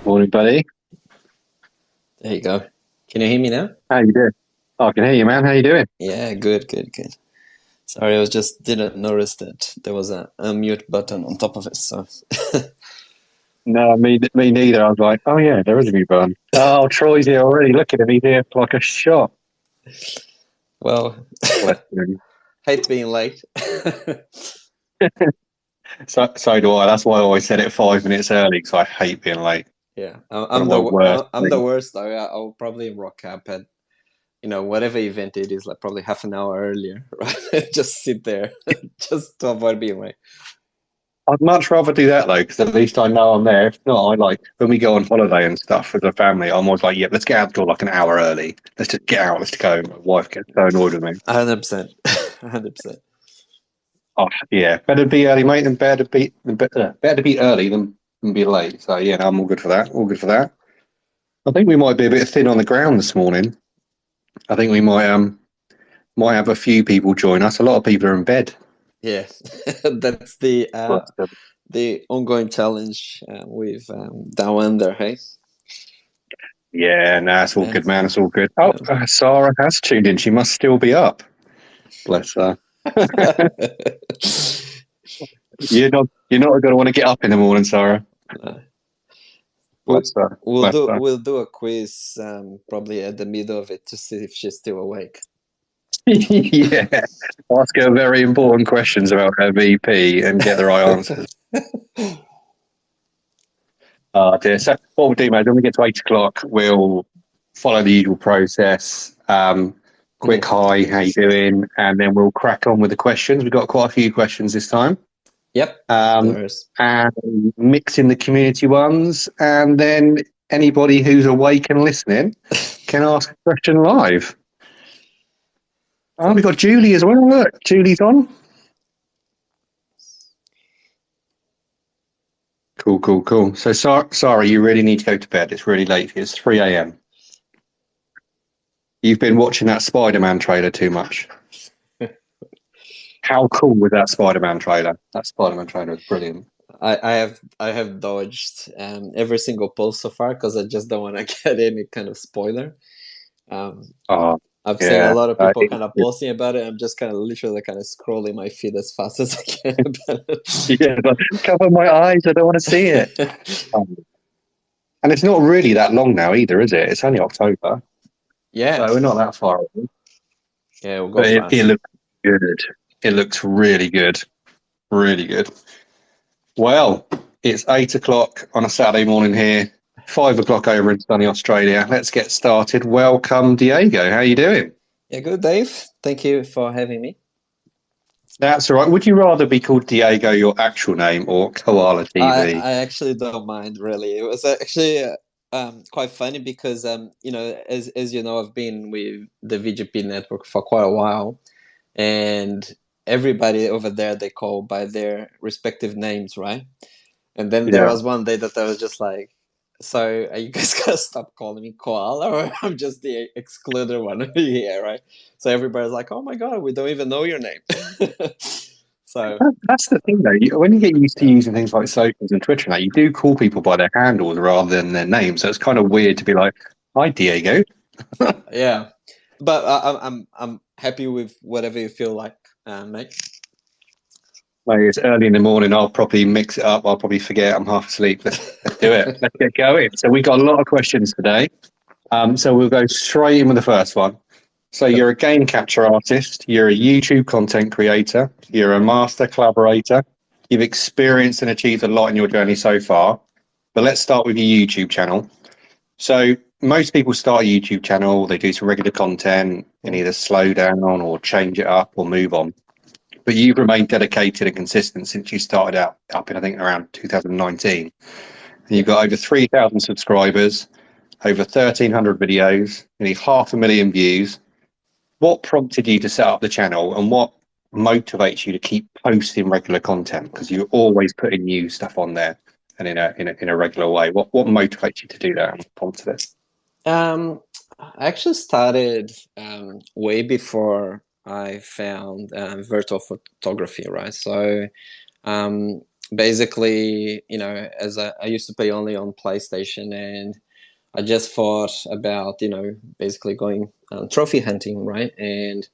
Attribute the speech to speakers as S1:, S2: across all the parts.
S1: Morning, buddy.
S2: There you go. Can you hear me now?
S1: How you doing? Oh, I can hear you, man. How you doing?
S2: Yeah, good, good, good. Sorry, I was just didn't notice that there was a mute button on top of it. So,
S1: No, me neither. I was like, oh yeah, there is a new button. Oh, Troy's here already. Look at him. He's here like a shot.
S2: well,
S1: Bless him.
S2: hate being late.
S1: So do I. That's why I always said it 5 minutes early because I hate being late.
S2: Yeah,
S1: One of my worst
S2: I'm the
S1: things.
S2: worst though. I'll probably rock up at whatever event it is, like probably half an hour earlier, right? Just sit there, just to avoid being late.
S1: I'd much rather do that though, because at least I know I'm there. If not, I like when we go on holiday and stuff as a family. I'm always like, yeah, let's get out the door like an hour early. Let's just get out. Let's go. My wife gets so annoyed with me.
S2: 100%, 100%.
S1: Oh yeah, better be early, mate, than better to be early than be late. So yeah, no, I'm all good for that. All good for that. I think we might be a bit thin on the ground this morning. I think we might have a few people join us. A lot of people are in bed.
S2: Yeah, that's the
S1: But,
S2: ongoing challenge with Down Under, hey?
S1: yeah, no, it's all
S2: Yeah.
S1: good, man. It's all good. Oh, Sarah has tuned in. She must still be up. Bless her. You're not going to want to get up in the morning, Sarah.
S2: No.
S1: Bless her. Bless her.
S2: We'll do a quiz probably at the middle of it to see if she's still awake.
S1: Yeah, ask her very important questions about her VP and get the right answers. Oh dear. So what we'll do, mate, when we get to 8 o'clock, we'll follow the usual process. Quick hi, how you doing? And then we'll crack on with the questions. We've got quite a few questions this time.
S2: Yep.
S1: And mix in the community ones, and then anybody who's awake and listening can ask a question live. Oh, we've got Julie as well. Look, Julie's on. Cool. So, Sarah, you really need to go to bed. It's really late for you. It's 3 a.m. You've been watching that Spider-Man trailer too much. How cool was that Spider-Man trailer? That Spider-Man trailer was brilliant.
S2: I have dodged every single post so far because I just don't want to get any kind of spoiler. I've seen a lot of people kind of posting about it. I'm just kind of literally kind of scrolling my feed as fast as I can.
S1: Yeah, cover my eyes. I don't want to see it. And it's not really that long now either, is it? It's only October.
S2: Yeah.
S1: So we're not that far away.
S2: Yeah, we'll go fast.
S1: It looks good. It looks really good. Really good. Well, it's 8 o'clock on a Saturday morning here. 5 o'clock over in sunny Australia. Let's get started. Welcome, Diego. How are you doing?
S2: Yeah, good, Dave. Thank you for having me.
S1: That's all right. Would you rather be called Diego, your actual name, or Coala TV?
S2: I actually don't mind, really. It was actually quite funny because, as you know, I've been with the VGP network for quite a while, and everybody over there, they call by their respective names, right? And then there was one day that I was just like, so are you guys gonna stop calling me Koala, or I'm just the excluded one here, right? So everybody's like, oh my God, we don't even know your name. So
S1: that's the thing, though. When you get used to using things like socials and Twitter, now you do call people by their handles rather than their names. So it's kind of weird to be like, "Hi, Diego."
S2: Yeah, but I'm happy with whatever you feel like, mate.
S1: Like it's early in the morning. I'll probably mix it up. I'll probably forget. I'm half asleep. Let's do it. Let's get going. So we got a lot of questions today. So we'll go straight in with the first one. So you're a game capture artist. You're a YouTube content creator. You're a master collaborator. You've experienced and achieved a lot in your journey so far. But let's start with your YouTube channel. So most people start a YouTube channel. They do some regular content and either slow down or change it up or move on. But you've remained dedicated and consistent since you started out up in, I think, around 2019. And you've got over 3,000 subscribers, over 1,300 videos, nearly 500,000 views. What prompted you to set up the channel, and what motivates you to keep posting regular content? Because you're always putting new stuff on there and in a regular way. What motivates you to do that and prompted it?
S2: I actually started way before I found virtual photography, right? So basically, as I used to play only on PlayStation, and I just thought about, basically going trophy hunting, right? And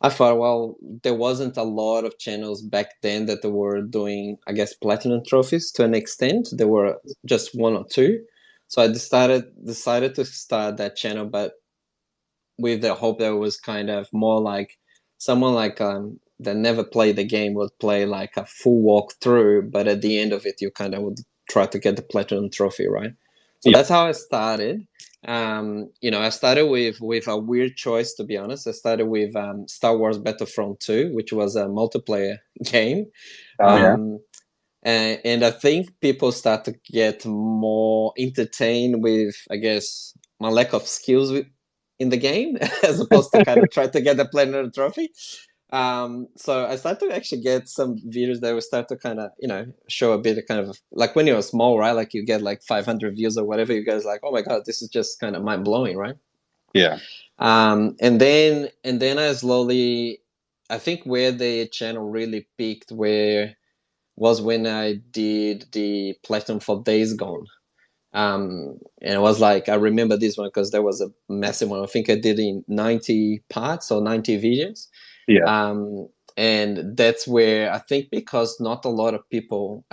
S2: I thought, well, there wasn't a lot of channels back then that they were doing, I guess, platinum trophies to an extent. There were just one or two. So I decided to start that channel, but with the hope that it was kind of more like someone like that never played the game would play like a full walkthrough, but at the end of it, you kind of would try to get the platinum trophy, right? So
S1: Yeah.
S2: that's how I started. I started with a weird choice, to be honest. I started with Star Wars Battlefront 2, which was a multiplayer game.
S1: Oh yeah.
S2: And I think people start to get more entertained with, I guess, my lack of skills in the game, as opposed to kind of try to get the platinum trophy. So I started to actually get some videos that would start to kind of, show a bit of kind of like when you're small, right? Like you get like 500 views or whatever. You guys like, oh my god, this is just kind of mind blowing, right?
S1: Yeah.
S2: And then I slowly, I think where the channel really peaked was when I did the platinum for Days Gone. And it was like, I remember this one because there was a massive one. I think I did in 90 parts or 90 videos.
S1: Yeah.
S2: And that's where I think, because not a lot of people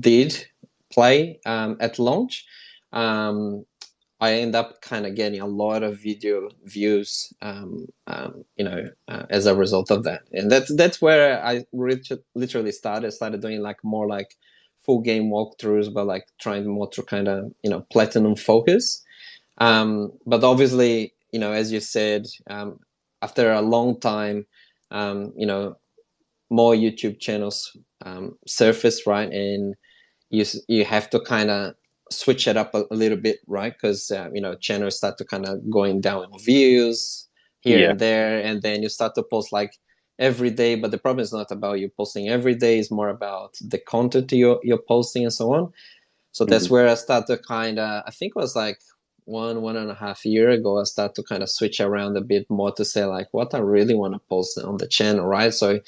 S2: did play at launch, I end up kind of getting a lot of video views, as a result of that. And that's where I literally started doing like more like full game walkthroughs, but like trying more to kind of, platinum focus. But obviously, as you said, after a long time, more YouTube channels surface, right? And you have to kind of switch it up a little bit, right? Because channels start to kind of going down in views here
S1: Yeah.
S2: and there, and then you start to post like every day. But the problem is not about you posting every day; it's more about the content you're posting and so on. So that's where I start to kind of, I think it was like 1.5 year ago, I start to kind of switch around a bit more to say like what I really want to post on the channel, right? So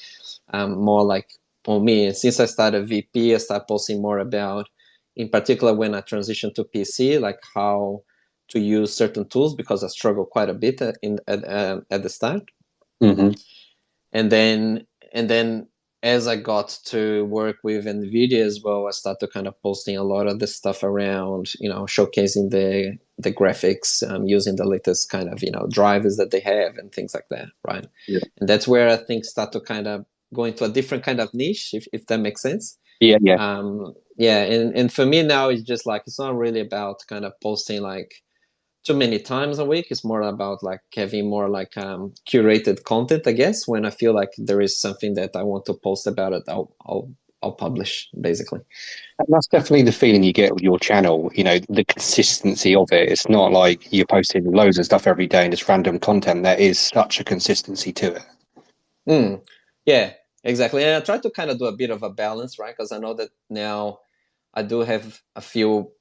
S2: more like for me, since I started VP, I started posting more about, in particular when I transitioned to PC, like how to use certain tools, because I struggled quite a bit at the start.
S1: Mm-hmm.
S2: And then as I got to work with Nvidia as well, I started kind of posting a lot of the stuff around, showcasing the graphics, using the latest kind of, drivers that they have and things like that, right?
S1: Yeah.
S2: And that's where I think start to kind of go into a different kind of niche, if that makes sense.
S1: Yeah. Yeah.
S2: And for me now, it's just like, it's not really about kind of posting like too many times a week. It's more about like having more like curated content, I guess. When I feel like there is something that I want to post about it, I'll publish, basically.
S1: And that's definitely the feeling you get with your channel, the consistency of it. It's not like you're posting loads of stuff every day and just random content. There is such a consistency to it.
S2: Yeah, exactly. And I try to kind of do a bit of a balance, right? Because I know that now I do have a few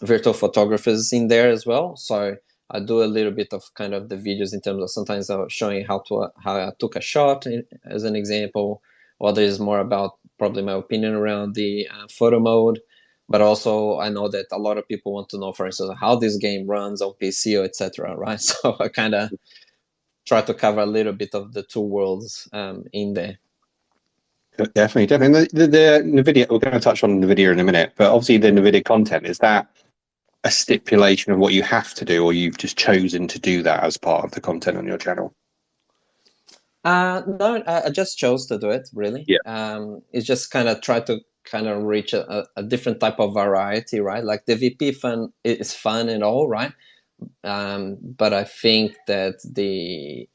S2: virtual photographers in there as well. So I do a little bit of kind of the videos in terms of sometimes showing how I took a shot as an example. Others more about probably my opinion around the photo mode. But also I know that a lot of people want to know, for instance, how this game runs on PC or etc. Right? So I kind of try to cover a little bit of the two worlds in there.
S1: Definitely. The Nvidia, we're going to touch on Nvidia in a minute, but obviously the Nvidia content, is that a stipulation of what you have to do, or you've just chosen to do that as part of the content on your channel?
S2: No, I just chose to do it, really.
S1: Yeah.
S2: It's just kind of try to kind of reach a different type of variety, right? Like the VP fun is fun and all, right? But I think that the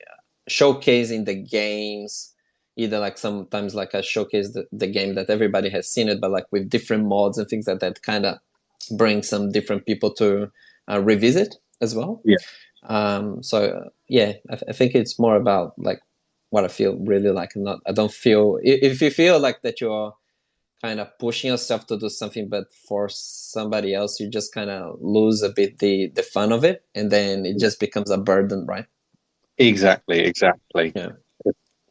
S2: showcasing the games, either like sometimes like I showcase the game that everybody has seen it, but like with different mods and things like that, kind of bring some different people to revisit as well.
S1: Yeah.
S2: So yeah, I think it's more about like what I feel really like. I don't feel, if you feel like that you're kind of pushing yourself to do something, but for somebody else, you just kind of lose a bit the fun of it, and then it just becomes a burden, right?
S1: Exactly.
S2: Yeah.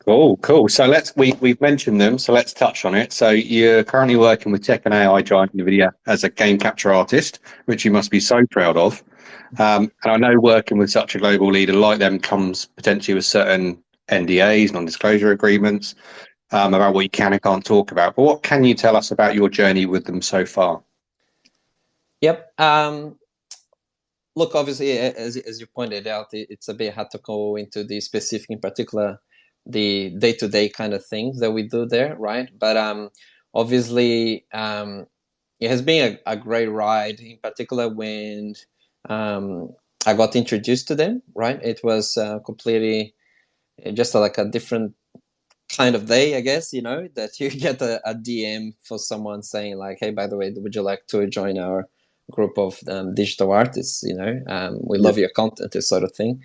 S1: Cool. So we've mentioned them, so let's touch on it. So you're currently working with tech and AI giant Nvidia as a game capture artist, which you must be so proud of. And I know working with such a global leader like them comes potentially with certain NDAs, non-disclosure agreements, about what you can and can't talk about. But what can you tell us about your journey with them so far?
S2: Yep. Look, obviously, as you pointed out, it's a bit hard to go into the specific, in particular, the day-to-day kind of things that we do there, right? But obviously, it has been a great ride, in particular when I got introduced to them, right? It was completely just like a different kind of day, I guess, that you get a DM for someone saying like, hey, by the way, would you like to join our group of digital artists? We love your content, this sort of thing.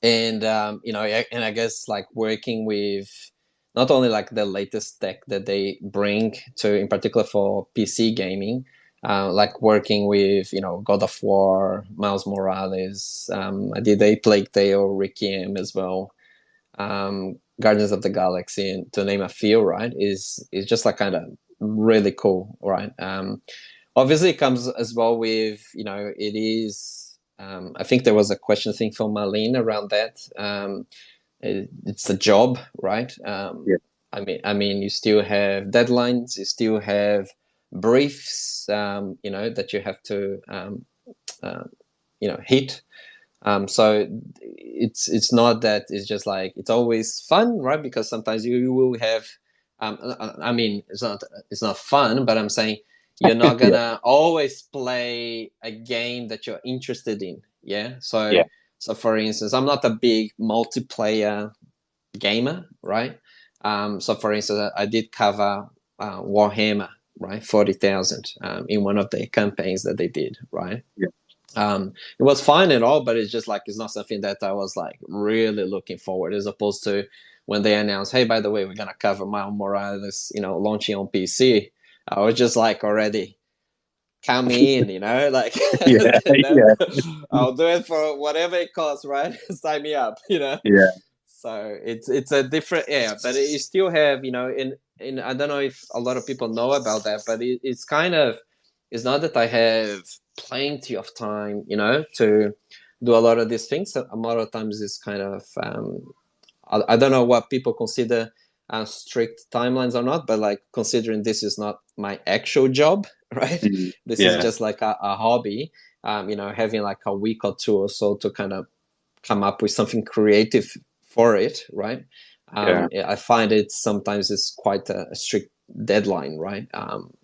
S2: And I guess like working with not only like the latest tech that they bring to, in particular for PC gaming, like working with God of War, Miles Morales. I did a Plague Tale, Requiem as well. Guardians of the Galaxy, and to name a few, right? Is just like kind of really cool, right? Obviously, it comes as well with it is. I think there was a question thing from Marlene around that. It's a job, right?
S1: Yeah.
S2: I mean, you still have deadlines, you still have briefs, that you have to, hit. So it's not that it's just like it's always fun, right? Because sometimes you will have. I mean, it's not fun, but I'm saying you're not gonna always play a game that you're interested in. Yeah. So for instance, I'm not a big multiplayer gamer, right? So for instance, I did cover Warhammer, right, 40,000 in one of the campaigns that they did, right?
S1: Yeah.
S2: It was fine and all, but it's just like it's not something that I was like really looking forward, as opposed to when they announced, hey, by the way, we're gonna cover Miles Morales, launching on PC. I was just like already count me in, like I'll do it for whatever it costs, right? Sign me up,
S1: Yeah.
S2: So it's a different but you still have, in I don't know if a lot of people know about that, but it's kind of, it's not that I have plenty of time, to do a lot of these things. So a lot of times it's kind of I don't know what people consider strict timelines or not, but like considering this is not my actual job, right? This is just like a hobby. Having like a week or two or so to kind of come up with something creative for it, right? I find it sometimes it's quite a strict deadline, right?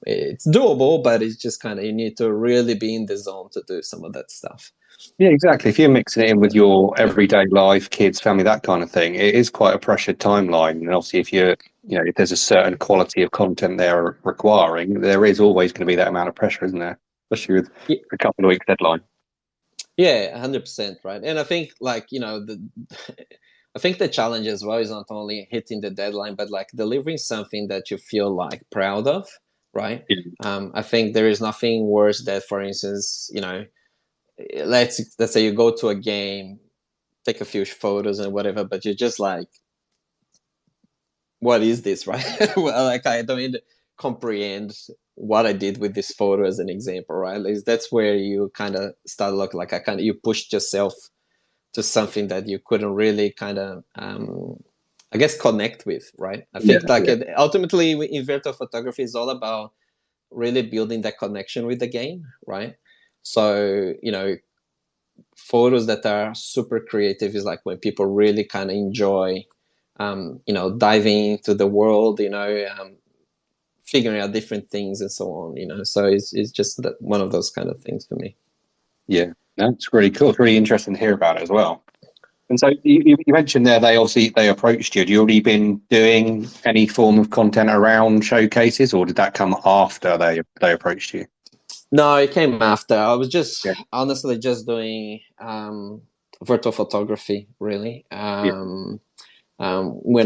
S2: It's doable, but it's just kind of, you need to really be in the zone to do some of that stuff.
S1: Yeah, exactly. If you're mixing it in with your everyday life, kids, family, that kind of thing, it is quite a pressured timeline. And obviously, if there's a certain quality of content they're requiring, there is always going to be that amount of pressure, isn't there? Especially with a couple of weeks deadline.
S2: Yeah, 100%, right. And I think like, I think the challenge as well is not only hitting the deadline, but like delivering something that you feel like proud of, right? I think there is nothing worse than, for instance, let's say you go to a game, take a few photos and whatever, but you're just like, what is this, right? Well, like I don't even comprehend what I did with this photo as an example, right? Like, that's where you kind of start looking like you pushed yourself to something that you couldn't really kind of I guess connect with, right? I think ultimately in virtual photography is all about really building that connection with the game, right? So photos that are super creative is like when people really kind of enjoy diving into the world, figuring out different things and so on, so it's just one of those kind of things for me.
S1: Yeah, that's really cool. It's really interesting to hear about it as well. And so you mentioned there they approached you. Had you already been doing any form of content around showcases, or did that come after they approached you?
S2: No, it came after. I was just honestly just doing virtual photography, really. When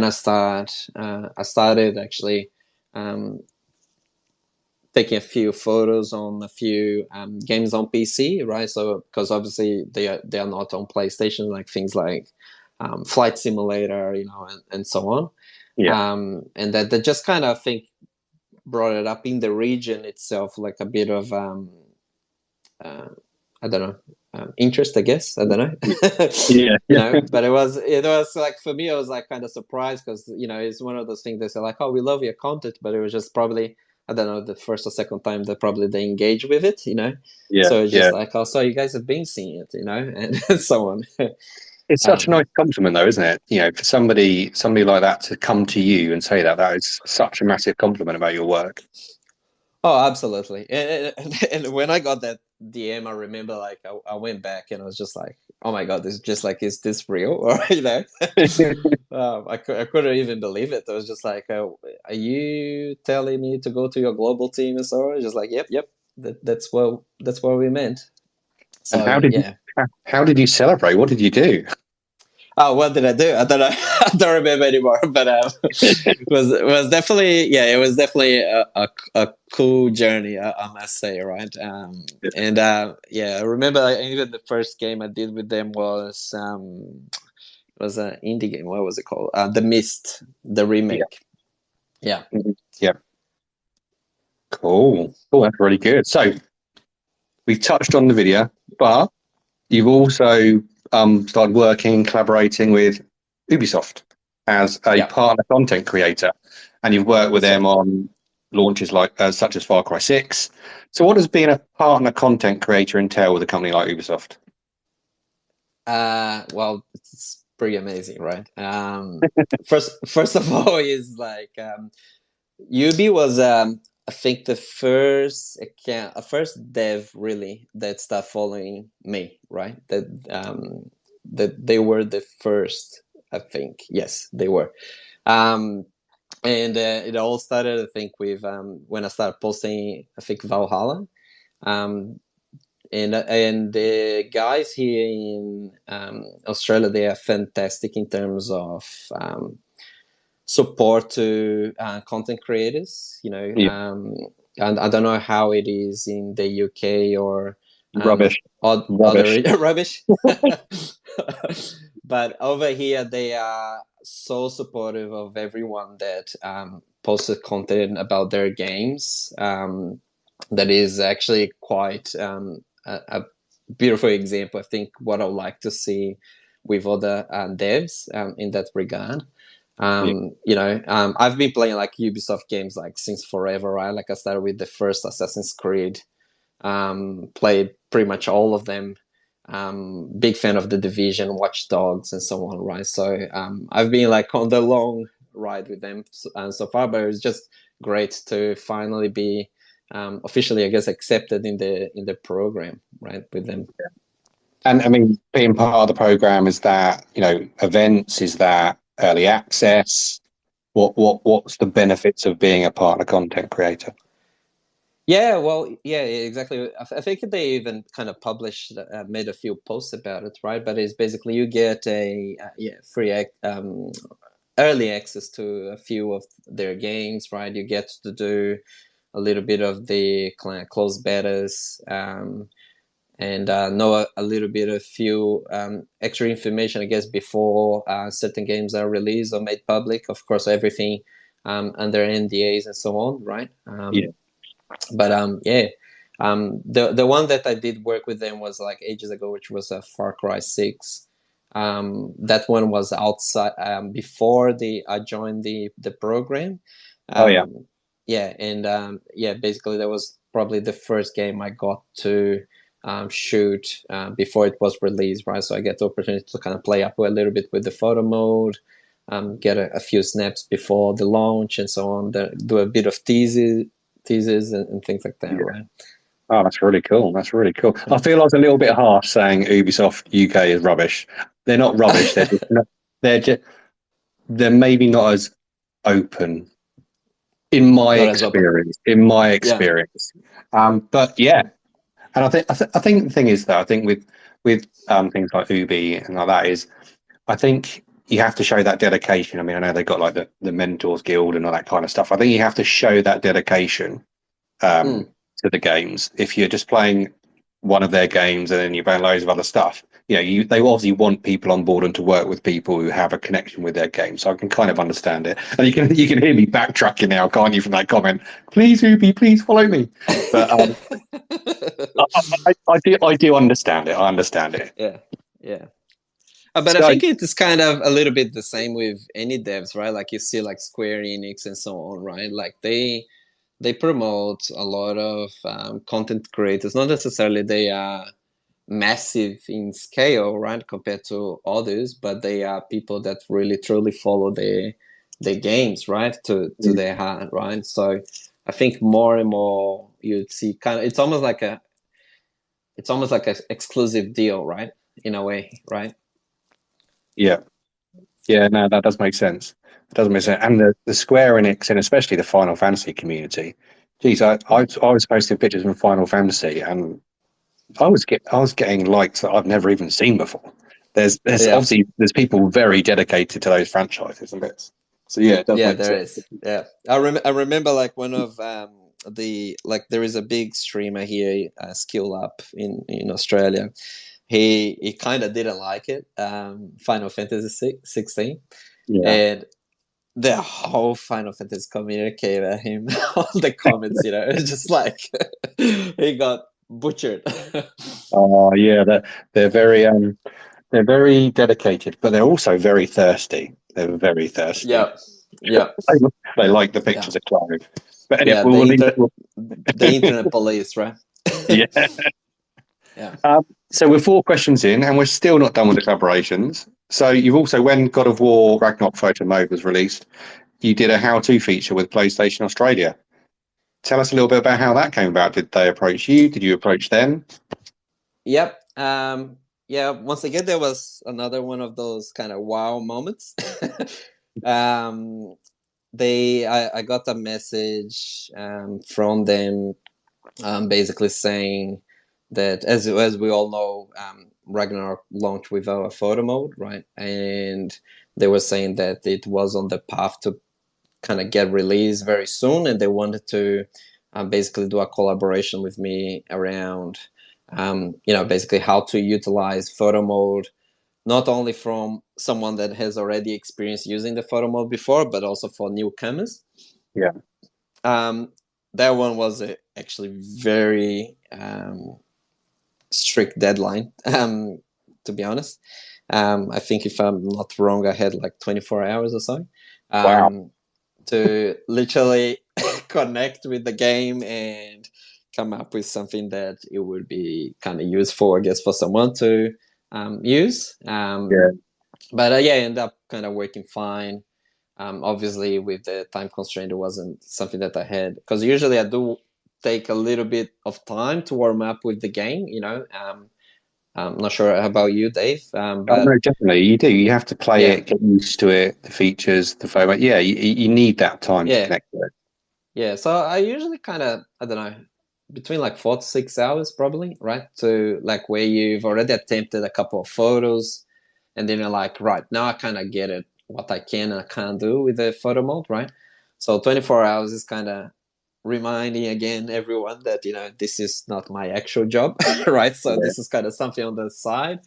S2: I started actually taking a few photos on a few games on PC, right? So because obviously they are not on PlayStation, like things like Flight Simulator, and so on.
S1: Yeah.
S2: And that just kind of, I think, brought it up in the region itself, like a bit of I don't know, interest, I guess. I don't know.
S1: Yeah.
S2: But it was like, for me, I was like kind of surprised, because it's one of those things they say like, oh, we love your content, but it was just probably, I don't know, the first or second time that probably they engage with it.
S1: Yeah.
S2: So it's
S1: Yeah.
S2: just like, oh, so you guys have been seeing it, and so on.
S1: It's such a nice compliment, though, isn't it? For somebody like that to come to you and say that is such a massive compliment about your work.
S2: Oh, absolutely. And when I got that DM, I remember, like, I went back and I was just like, oh my God, this is just like, is this real? Or, I couldn't even believe it. I was just like, are you telling me to go to your global team? And so I was just like, yep. That's what we meant.
S1: And
S2: So, yeah.
S1: how did you celebrate? What did you do?
S2: Oh, what did I do? I don't know. I don't remember anymore. But it was definitely, it was definitely a cool journey, I must say, right? And I remember even the first game I did with them was an indie game. What was it called? The Mist, the remake. Yeah.
S1: Yeah. Cool. That's really good. So we've touched on the video, but you've also started working, collaborating with Ubisoft as a partner content creator, and you've worked with them on launches like such as Far Cry 6. So what does being a partner content creator entail with a company like Ubisoft?
S2: Well, it's pretty amazing, right? First of all, is like, Ubi was, I think, the first dev really that started following me, right? That they were the first, I think. Yes, they were. And it all started, I think, with when I started posting, I think, Valhalla. And the guys here in Australia, they are fantastic in terms of support to content creators. And I don't know how it is in the UK or
S1: Rubbish.
S2: other rubbish. But over here, they are so supportive of everyone that posted content about their games. That is actually quite a beautiful example. I think what I would like to see with other devs in that regard. I've been playing like Ubisoft games like since forever, right? Like I started with the first Assassin's Creed, played pretty much all of them. Big fan of The Division, Watch Dogs, and so on, right? So I've been like on the long ride with them so far, but it was just great to finally be officially, I guess, accepted in the program, right, with them.
S1: And I mean, being part of the program, is that events? Is that early access? What's the benefits of being a partner content creator?
S2: Yeah, well, yeah, exactly. I think they even kind of published, made a few posts about it, right? But it's basically you get a free early access to a few of their games, right? You get to do a little bit of the closed betas, and know a little bit of few extra information, I guess, before certain games are released or made public. Of course, everything under NDAs and so on, right? But the one that I did work with them was like ages ago, which was a Far Cry 6. That one was outside before I joined the program. Basically that was probably the first game I got to shoot before it was released, right? So I get the opportunity to kind of play up a little bit with the photo mode, get a few snaps before the launch and so on, do a bit of teases and things like that, right?
S1: Oh, that's really cool. That's really cool. I feel like a little bit harsh saying Ubisoft UK is rubbish. They're not rubbish. They're maybe not as open in my experience. But yeah, and I think the thing is though, I think with things like Ubi and like that is, I think you have to show that dedication. I mean, I know they've got like the Mentors Guild and all that kind of stuff. I think you have to show that dedication to the games. If you're just playing one of their games and then you're playing loads of other stuff, they obviously want people on board and to work with people who have a connection with their game. So I can kind of understand it. And you can hear me backtracking now, can't you, from that comment? Please, Ubi, please follow me. But I do understand it. I understand it.
S2: Yeah, yeah. But I
S1: So
S2: think it is kind of a little bit the same with any devs, right? Like you see like Square Enix and so on, right? Like they promote a lot of content creators. Not necessarily they are massive in scale, right, compared to others, but they are people that really truly follow their games, right, to their heart, right. So I think more and more you'd see kind of it's almost like an exclusive deal, right, in a way, right.
S1: yeah, yeah, no, that does make sense. It does make
S2: Yeah.
S1: sense. And the Square Enix and especially the Final Fantasy community. Geez, I was posting pictures from Final Fantasy, and I was getting likes that I've never even seen before. There's
S2: Yeah.
S1: obviously there's people very dedicated to those franchises and bits. So yeah, it does
S2: Yeah,
S1: make
S2: there
S1: sense.
S2: is. Yeah, I remember like one of the like there is a big streamer here, Skill Up in Australia. He kind of didn't like it, Final Fantasy 16,
S1: Yeah.
S2: and the whole Final Fantasy community came at him. All the comments, it's just like he got butchered.
S1: Oh yeah, they're very dedicated, but they're also very thirsty. They're very thirsty.
S2: Yeah, yeah,
S1: They, they like the
S2: yeah,
S1: pictures of Clive. But anyway,
S2: yeah. The internet police, right?
S1: yeah.
S2: Yeah.
S1: So we're 4 questions in, and we're still not done with the collaborations. So you've also, when God of War Ragnarok Photo Mode was released, you did a how-to feature with PlayStation Australia. Tell us a little bit about how that came about. Did they approach you? Did you approach them?
S2: Yep. Yeah. Once again, there was another one of those kind of wow moments. um, I got a message from them, basically saying that as we all know, Ragnarok launched without a photo mode, right? And they were saying that it was on the path to kind of get released very soon, and they wanted to basically do a collaboration with me around, basically how to utilize photo mode, not only from someone that has already experienced using the photo mode before, but also for newcomers.
S1: Yeah.
S2: Um, that one was actually very strict deadline, to be honest. I think if I'm not wrong, I had like 24 hours or so.
S1: Wow.
S2: To literally connect with the game and come up with something that it would be kind of useful, I guess, for someone to use.
S1: Yeah.
S2: But yeah, I ended up kind of working fine. Obviously, with the time constraint, it wasn't something that I had, because usually I do take a little bit of time to warm up with the game. I'm not sure about you, Dave,
S1: Oh,
S2: but
S1: no, definitely. You do. You have to play
S2: yeah,
S1: it, get used to it, the features, the photo. Yeah, you need that time to
S2: yeah.
S1: connect to it.
S2: Yeah, so I usually kind of, I don't know, between like 4 to 6 hours probably, right? To like where you've already attempted a couple of photos, and then you're like, right, now I kind of get it, what I can and I can't do with the photo mode, right? So 24 hours is kind of reminding again everyone that, this is not my actual job, right? So
S1: Yeah.
S2: this is kind of something on the side.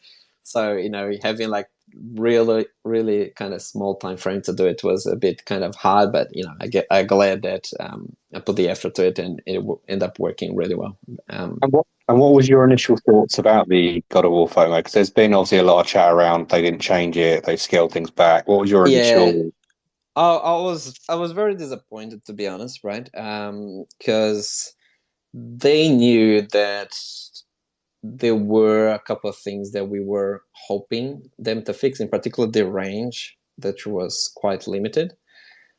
S2: So, having like really, really kind of small time frame to do it was a bit kind of hard, but I'm glad that I put the effort to it, and it will end up working really well.
S1: And what was your initial thoughts about the God of War photo? Because there's been obviously a lot of chat around. They didn't change it. They scaled things back. What was your
S2: Yeah,
S1: initial?
S2: I was very disappointed, to be honest, right? Because they knew that there were a couple of things that we were hoping them to fix, in particular the range, that was quite limited.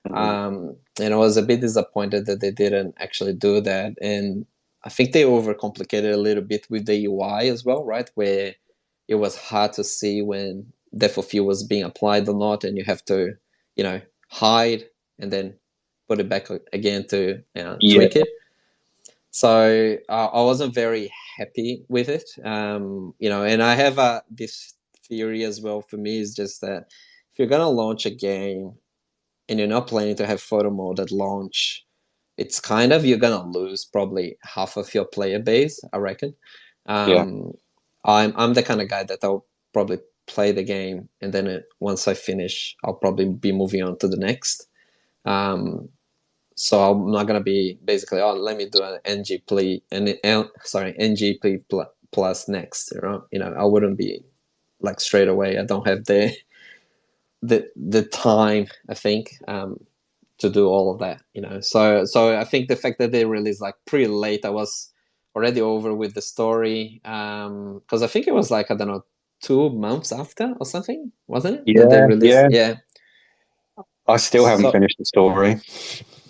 S2: And I was a bit disappointed that they didn't actually do that. And I think they overcomplicated a little bit with the UI as well, right? Where it was hard to see when depth of field was being applied or not, and you have to, hide and then put it back again to
S1: Yeah,
S2: tweak it. So I wasn't very happy with it, and I have this theory as well. For me, is just that if you're gonna launch a game and you're not planning to have photo mode at launch, it's kind of, you're gonna lose probably half of your player base, I reckon.
S1: yeah,
S2: um, I'm the kind of guy that probably play the game, and then once I finish, I'll probably be moving on to the next. So I'm not gonna be basically, oh, let me do an NGP plus next. I wouldn't be like straight away. I don't have the time, I think, to do all of that. So I think the fact that they released like pretty late, I was already over with the story, because I think it was like, I don't know, 2 months after or something, wasn't it? That they
S1: Yeah,
S2: released?
S1: yeah.
S2: Yeah.
S1: I still haven't
S2: So,
S1: finished the story.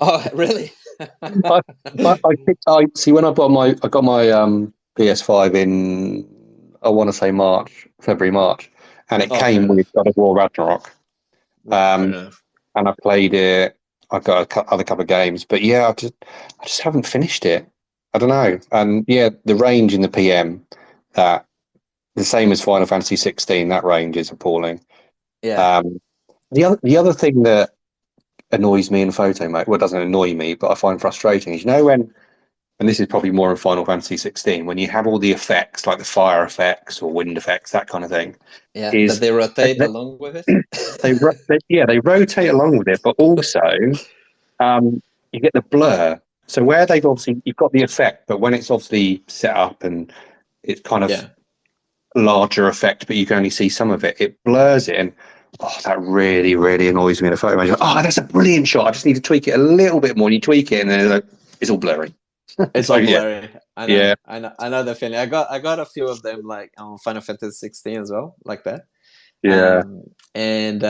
S2: oh, really?
S1: I see when I got my PS5 in, I want to say February, March, and it
S2: Oh, fair
S1: came with
S2: enough.
S1: God of War Ragnarok.
S2: Right, fair
S1: Um,
S2: enough.
S1: and I played it. I got other couple of games, but yeah, I just haven't finished it. I don't know. And yeah, the range in the PM, that the same as Final Fantasy 16. That range is appalling.
S2: Yeah.
S1: Um, the other thing that annoys me in photo mode, well, it doesn't annoy me, but I find frustrating is, when, and this is probably more in Final Fantasy 16, when you have all the effects like the fire effects or wind effects, that kind of thing,
S2: Yeah. That
S1: is
S2: they rotate
S1: they,
S2: along with it.
S1: they rotate along with it, but also you get the blur. So where they've obviously, you've got the effect, but when it's obviously set up and it's kind of
S2: Yeah.
S1: larger effect, but you can only see some of it, it blurs it. And that really, really annoys me in a photo image. Oh, that's a brilliant shot. I just need to tweak it a little bit more. And you tweak it, and then it's all blurry.
S2: It's
S1: So
S2: all
S1: yeah,
S2: blurry. I know.
S1: yeah,
S2: I know the feeling. I got a few of them like on Final Fantasy 16 as well, like that.
S1: yeah.
S2: And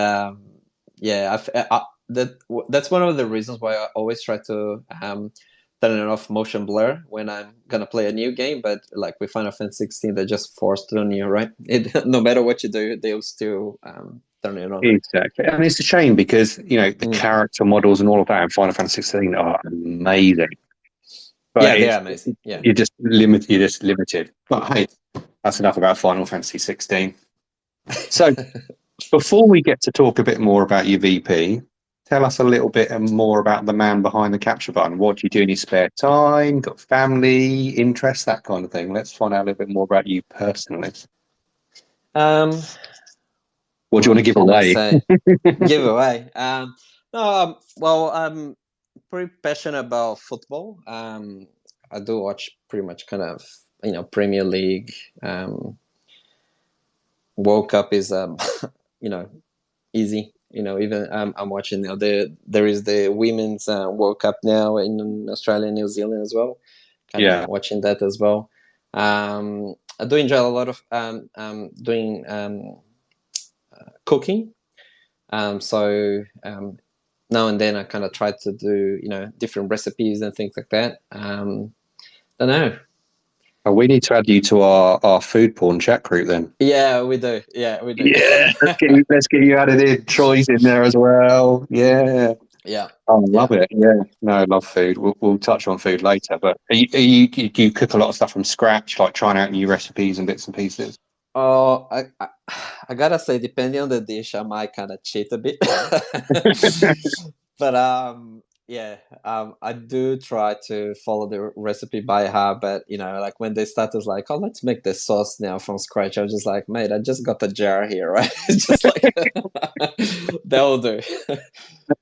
S2: yeah, that's one of the reasons why I always try to turn it off motion blur when I'm gonna play a new game. But like with Final Fantasy 16, they just forced it on you, right? No matter what you do, they'll still turn it on.
S1: Exactly, and it's a shame because the
S2: Mm.
S1: character models and all of that in Final Fantasy 16 are amazing, but
S2: Yeah, they
S1: it's
S2: are amazing. Yeah.
S1: you're just limited. You're just limited. But hey, that's enough about Final Fantasy 16. So before we get to talk a bit more about your VP, tell us a little bit more about the man behind the capture button. What do you do in your spare time? Got family, interests, that kind of thing. Let's find out a little bit more about you personally.
S2: Um,
S1: What do you want to give
S2: can I
S1: away?
S2: say? Giveaway. No, well, I'm pretty passionate about football. I do watch pretty much kind of Premier League. World Cup is easy. Even I'm watching now. There is the women's World Cup now in Australia and New Zealand as well. Kind of
S1: Yeah,
S2: watching that as well. I do enjoy a lot of doing cooking. So now and then I kind of try to do different recipes and things like that. Don't know.
S1: we need to add you to our food porn chat group then.
S2: Yeah, we do. Yeah, we do.
S1: Yeah, let's get you added in. Troy's in there as well. Yeah.
S2: Yeah,
S1: Oh, I
S2: yeah.
S1: love it. Yeah. No, I love food. We'll touch on food later. But do you cook a lot of stuff from scratch, like trying out new recipes and bits and pieces?
S2: Oh, I gotta say, depending on the dish, I might kind of cheat a bit. But yeah, I do try to follow the recipe by heart. But like when they started, like, oh, let's make this sauce now from scratch. I was just like, mate, I just got the jar here, right? It's just like that'll do.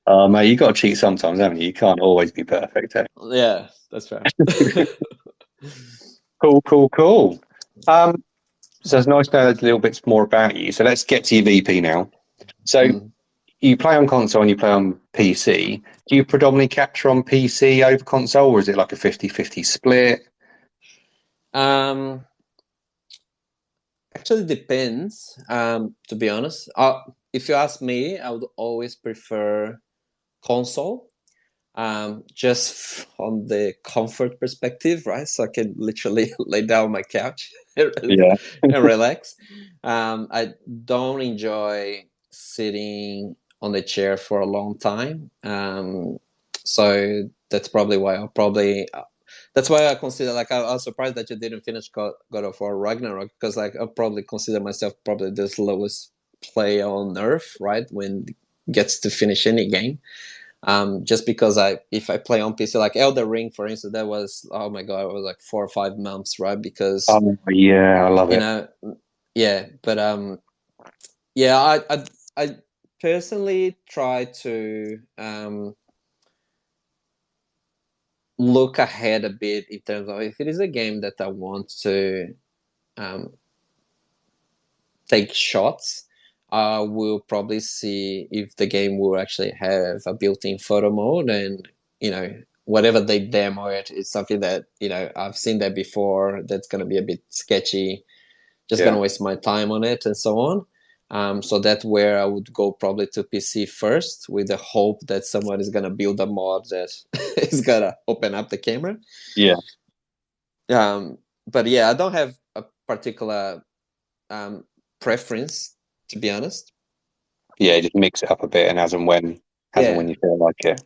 S1: Oh, mate, you got to cheat sometimes, haven't you? You can't always be perfect. Eh?
S2: Yeah, that's fair.
S1: Cool, cool, cool. So it's nice to know a little bit more about you. So let's get to your VP now. So
S2: Mm.
S1: you play on console and you play on PC. Do you predominantly capture on PC over console, or is it like a 50-50 split?
S2: Um, Actually depends. To be honest, if you ask me, I would always prefer console. Just from the comfort perspective, right? So I can literally lay down on my couch
S1: Yeah.
S2: and relax. I don't enjoy sitting on the chair for a long time. So that's probably why that's why I consider, like, I was surprised that you didn't finish God of War Ragnarok, because like I probably consider myself probably the slowest player on earth, right? When it gets to finish any game. Just because if I play on PC, like Elder Ring, for instance, that was, oh my god, it was like 4 or 5 months, right? Because
S1: Oh, yeah, I love
S2: you
S1: it.
S2: know, yeah, but yeah, I personally try to look ahead a bit in terms of if it is a game that I want to um, take shots. I will probably see if the game will actually have a built-in photo mode, and whatever they demo it is something that I've seen that before. That's going to be a bit sketchy. Just going to waste my time on it and so on. So that's where I would go probably to PC first, with the hope that someone is going to build a mod that is going to open up the camera.
S1: Yeah.
S2: But yeah, I don't have a particular preference, to be honest.
S1: Yeah, just mix it up a bit, and as and when you feel like it.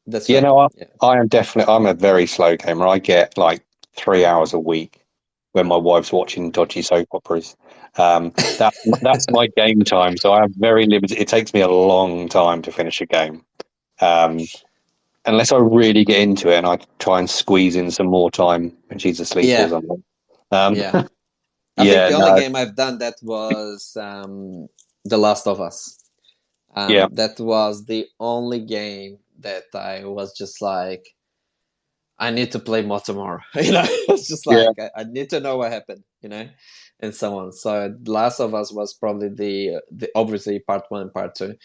S2: That's
S1: right.
S2: No,
S1: I'm a very slow gamer. I get like 3 hours a week when my wife's watching dodgy soap operas. That's my game time. So I have very limited. It takes me a long time to finish a game, unless I really get into it and I try and squeeze in some more time when she's asleep or something.
S2: Yeah. I think the only game I've done that was The Last of Us. That was the only game that I was just like, I need to play more tomorrow. It's just like I need to know what happened, and so on. So The Last of Us was probably the obviously part 1 and part 2.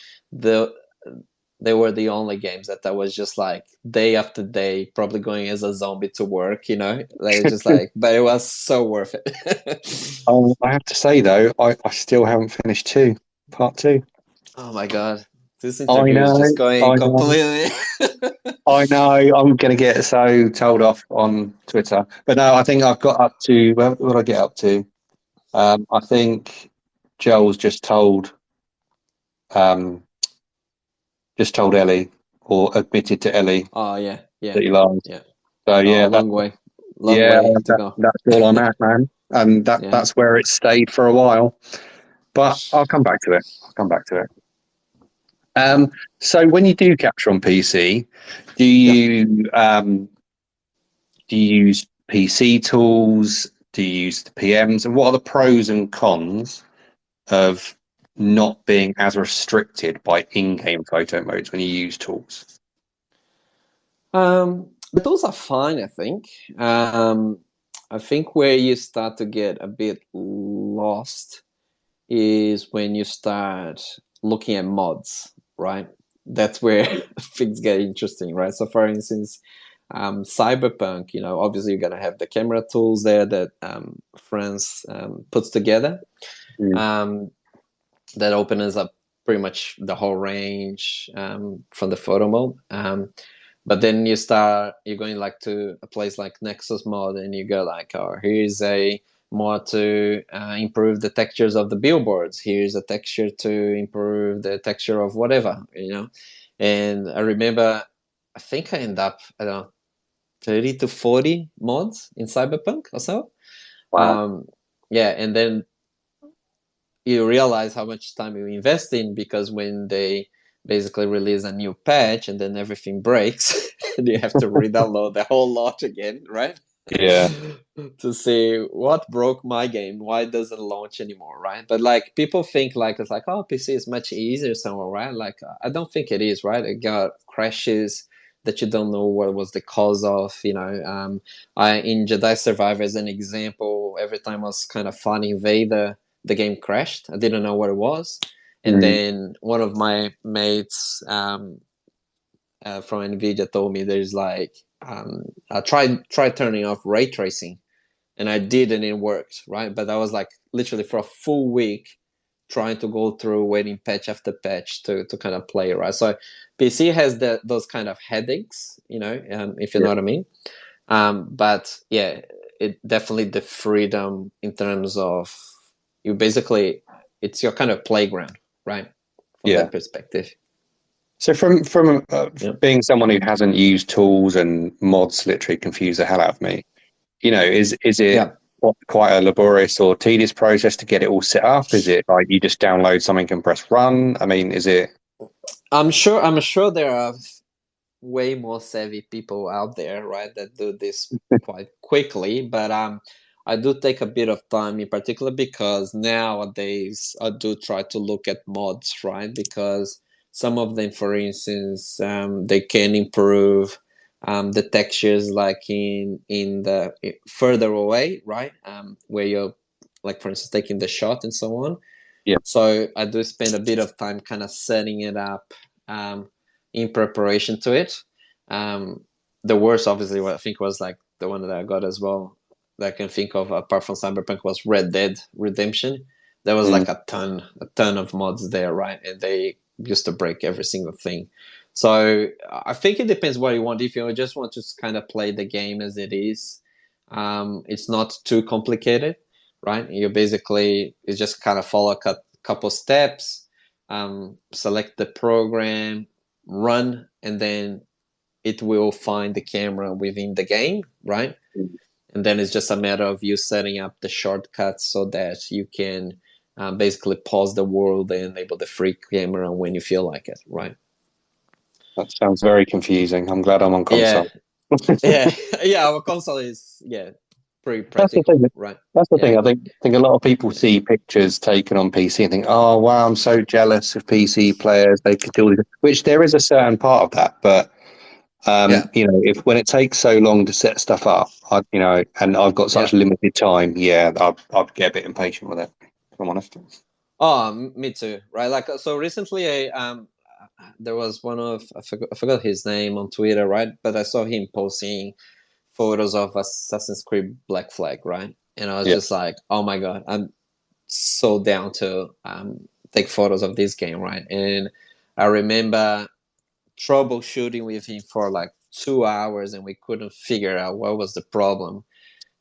S2: They were the only games that I was just like day after day, probably going as a zombie to work, like just like, but it was so worth it.
S1: I have to say though, I still haven't finished part 2.
S2: Oh my God. This interview is just going completely.
S1: I know. I'm going to get so told off on Twitter. But no, I think I've got up to, what did I get up to? I think Joel's just told Ellie, or admitted to Ellie.
S2: Oh, yeah.
S1: That he lied.
S2: Yeah.
S1: So, yeah.
S2: Long way to go.
S1: That's all I'm at, man. And that's where it stayed for a while. But I'll come back to it. So when you do capture on PC, do you use PC tools? Do you use the PMs? And what are the pros and cons of not being as restricted by in-game photo modes when you use tools?
S2: The tools are fine, I think. I think where you start to get a bit lost is when you start looking at mods, right? That's where things get interesting, right? So for instance, Cyberpunk, obviously you're going to have the camera tools there that France puts together. That opens up pretty much the whole range from the photo mode. But then you're going like to a place like Nexus Mod, and you go like, oh, here's a mod to improve the textures of the billboards. Here's a texture to improve the texture of whatever, And I remember, I think I end up, I don't know, 30 to 40 mods in Cyberpunk or so.
S1: Wow.
S2: And then you realize how much time you invest in, because when they basically release a new patch and then everything breaks and you have to re-download the whole lot again, right?
S1: Yeah.
S2: To see what broke my game, why it doesn't launch anymore, right? But like people think like it's like, oh, PC is much easier somewhere, right? Like I don't think it is, right? It got crashes that you don't know what was the cause of, I in Jedi Survivor as an example, every time I was kind of fighting Vader, the game crashed. I didn't know what it was. And then one of my mates from Nvidia told me there's like, I tried turning off ray tracing, and I did, and it worked, right? But I was like literally for a full week trying to go through waiting patch after patch to kind of play, right? So PC has those kind of headaches, if you know what I mean. But yeah, it definitely the freedom in terms of it's your kind of playground, right? From that perspective.
S1: So from being someone who hasn't used tools, and mods literally confuse the hell out of me, is it quite a laborious or tedious process to get it all set up? Is it like you just download something and press run? I mean, is it?
S2: I'm sure there are way more savvy people out there, right, that do this quite quickly. But I do take a bit of time, in particular because nowadays I do try to look at mods, right? Because some of them, for instance, they can improve the textures, like in the further away, right? Where you're, like, for instance, taking the shot and so on.
S1: Yeah.
S2: So I do spend a bit of time kind of setting it up in preparation to it. The worst, obviously, what I think was like the one that I got as well, that I can think of apart from Cyberpunk, was Red Dead Redemption. There was like a ton of mods there, right? And they used to break every single thing. So I think it depends what you want. If you just want to kind of play the game as it is, it's not too complicated, right? You basically, you just kind of follow a couple steps, select the program, run, and then it will find the camera within the game, right? And then it's just a matter of you setting up the shortcuts so that you can basically pause the world and enable the free camera when you feel like it, right?
S1: That sounds very confusing. I'm glad I'm on console.
S2: Yeah, yeah. Our console is pretty
S1: That's the
S2: practical,
S1: thing.
S2: right?
S1: That's the
S2: Yeah.
S1: thing. I think a lot of people see pictures taken on PC and think, "Oh, wow, I'm so jealous of PC players. They could do this." Which there is a certain part of that, but if when it takes so long to set stuff up, and I've got such limited time, I'd get a bit impatient with it. If I'm honest.
S2: Oh, me too. Right. Like, so recently, there was one of I forgot his name on Twitter, right? But I saw him posting photos of Assassin's Creed Black Flag, right? And I was just like, oh my god, I'm so down to take photos of this game, right? And I remember troubleshooting with him for like 2 hours, and we couldn't figure out what was the problem.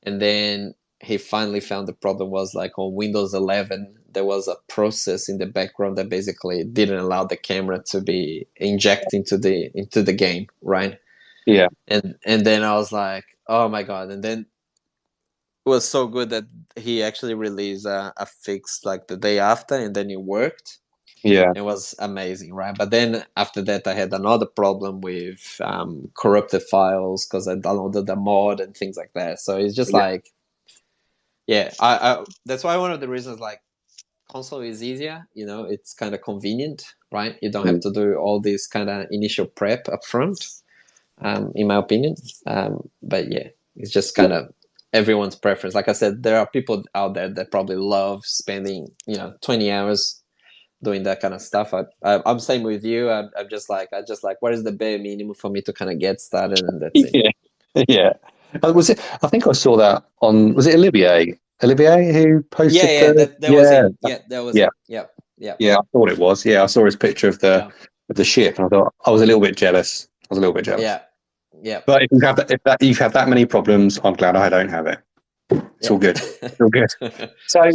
S2: And then he finally found the problem was like on Windows 11 there was a process in the background that basically didn't allow the camera to be injected into the game, right?
S1: Yeah.
S2: And then I was like, oh my god. And then it was so good that he actually released a fix like the day after, and then it worked.
S1: Yeah.
S2: It was amazing, right? But then after that, I had another problem with corrupted files because I downloaded the mod and things like that. So it's just like, I that's why one of the reasons like console is easier. It's kind of convenient, right? You don't have to do all this kind of initial prep up front, in my opinion. But yeah, it's just kind of everyone's preference. Like I said, there are people out there that probably love spending 20 hours doing that kind of stuff. I'm same with you. I'm just like, what is the bare minimum for me to kind of get started, and that's it.
S1: Yeah. Was it? I think I saw that on. Was it Olivier? Olivier who posted?
S2: That was him. Yeah, that was him.
S1: Yeah. I thought it was. Yeah, I saw his picture of the ship, and I thought I was a little bit jealous.
S2: Yeah.
S1: But if you've had that many problems, I'm glad I don't have it. It's all good. It's all good. So,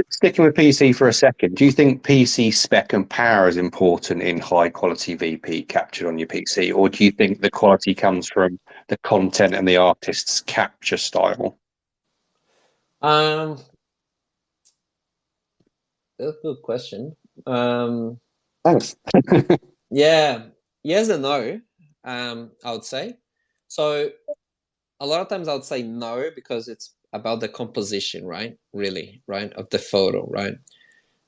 S1: sticking with PC for a second, do you think PC spec and power is important in high quality VP captured on your PC, or do you think the quality comes from the content and the artist's capture style?
S2: That's a good question.
S1: Thanks.
S2: Yeah, yes and no. I would say. So a lot of times I would say no because it's about the composition, right? Really, right, of the photo, right?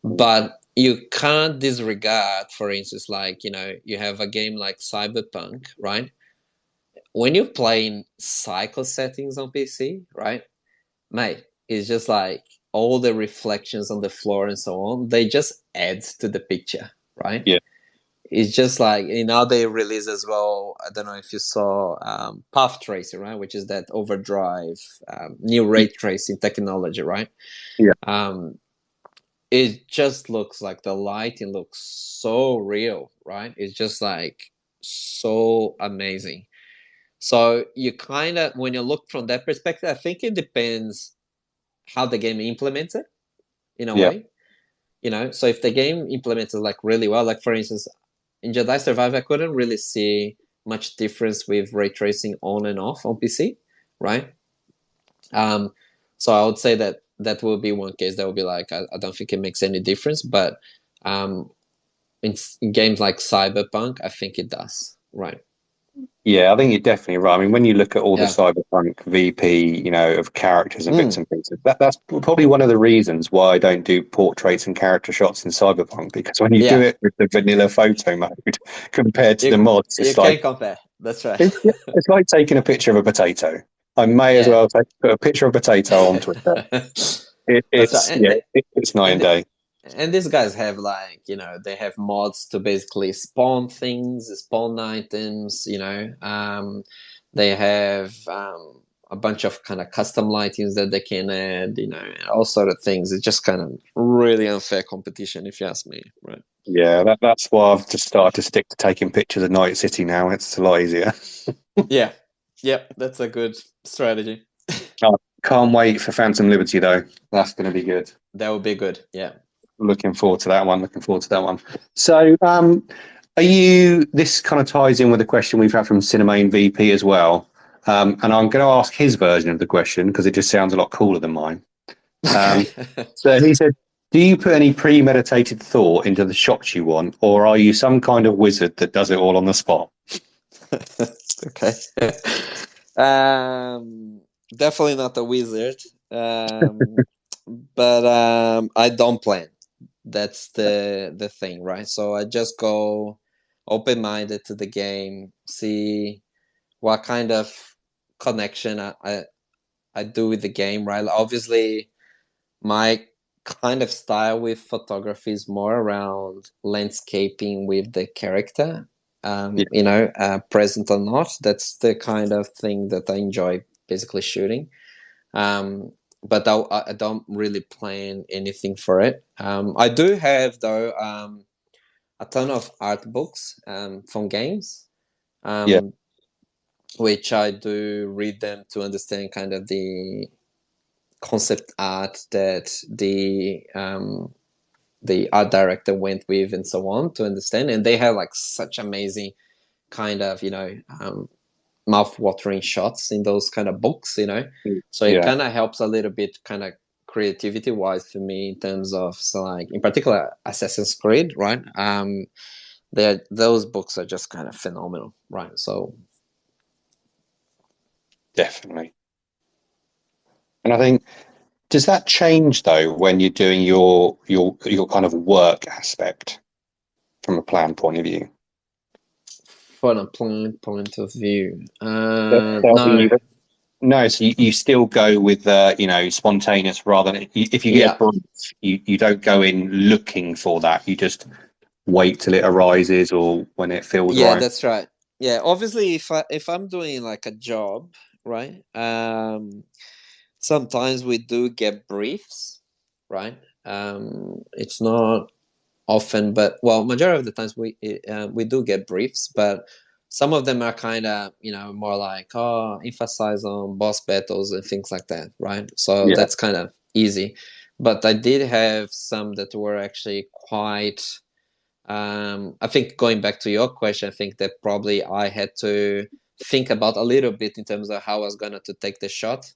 S2: But you can't disregard, for instance, like you have a game like Cyberpunk, right? When you're playing cycle settings on PC, right, mate, it's just like all the reflections on the floor and so on. They just add to the picture, right?
S1: Yeah.
S2: It's just like they release as well. I don't know if you saw path tracing, right, which is that overdrive new ray tracing technology, right?
S1: Yeah.
S2: It just looks like the lighting looks so real, right? It's just like so amazing. So you kind of, when you look from that perspective, I think it depends how the game implements it in a way. So if the game implements it like really well, like for instance, in Jedi Survivor, I couldn't really see much difference with ray tracing on and off on PC, right? So I would say that will be one case that will be like, I don't think it makes any difference, but in games like Cyberpunk, I think it does, right?
S1: Yeah, I think you're definitely right. I mean, when you look at all the
S2: Yeah.
S1: cyberpunk VP, of characters and bits
S2: Mm,
S1: and pieces, that's probably one of the reasons why I don't do portraits and character shots in cyberpunk. Because when you do
S2: yeah.
S1: it with the vanilla photo mode compared to
S2: You
S1: the mods,
S2: you
S1: it's like
S2: can't compare. That's right.
S1: it's like taking a picture of a potato. I may as
S2: Yeah.
S1: well put a picture of a potato on Twitter.
S2: That's right.
S1: It's yeah, it's night and
S2: And
S1: day.
S2: and these guys have like they have mods to basically spawn things, spawn items. They have a bunch of kind of custom lightings that they can add. All sort of things. It's just kind of really unfair competition, if you ask me. Right.
S1: Yeah, that's why I've just started to stick to taking pictures of Night City now. It's a lot easier.
S2: Yeah. Yep. That's a good strategy.
S1: Oh, can't wait for Phantom Liberty though. That's going to be good.
S2: That would be good. Yeah.
S1: Looking forward to that one. Looking forward to that one. So, are you? This kind of ties in with the question we've had from Cinemane VP as well. And I'm going to ask his version of the question because it just sounds a lot cooler than mine.
S2: Okay.
S1: Um, so he said, "Do you put any premeditated thought into the shots you want, or are you some kind of wizard that does it all on the spot?"
S2: Okay. um, Definitely not a wizard. But I don't plan. That's the thing, right? So I just go open minded to the game, see what kind of connection I do with the game, right? Obviously, my kind of style with photography is more around landscaping with the character,
S1: Yeah,
S2: present or not. That's the kind of thing that I enjoy basically shooting. Um, but I don't really plan anything for it. I do have though a ton of art books from games,
S1: yeah,
S2: um, which I do read them to understand kind of the concept art that the art director went with and so on to understand. And they have like such amazing kind of mouth-watering shots in those kind of books. So it
S1: yeah.
S2: kind of helps a little bit kind of creativity wise for me in terms of, so like in particular Assassin's Creed, right? Those books are just kind of phenomenal, right? So
S1: Definitely. And I think, does that change though when you're doing your kind of work aspect from a plan point of view?
S2: from a point of view,
S1: So
S2: no.
S1: no, so you still go with spontaneous rather than if you get a
S2: Yeah.
S1: brief, you don't go in looking for that. You just wait till it arises or when it feels
S2: Yeah,
S1: right.
S2: that's right. Yeah, obviously, if I'm doing like a job, right? Sometimes we do get briefs, right? It's not often, but well, majority of the times we do get briefs, but some of them are kind of more like, oh, emphasize on boss battles and things like that, right? So
S1: Yeah.
S2: that's kind of easy. But I did have some that were actually quite. I think going back to your question, I think that probably I had to think about a little bit in terms of how I was gonna to take the shot.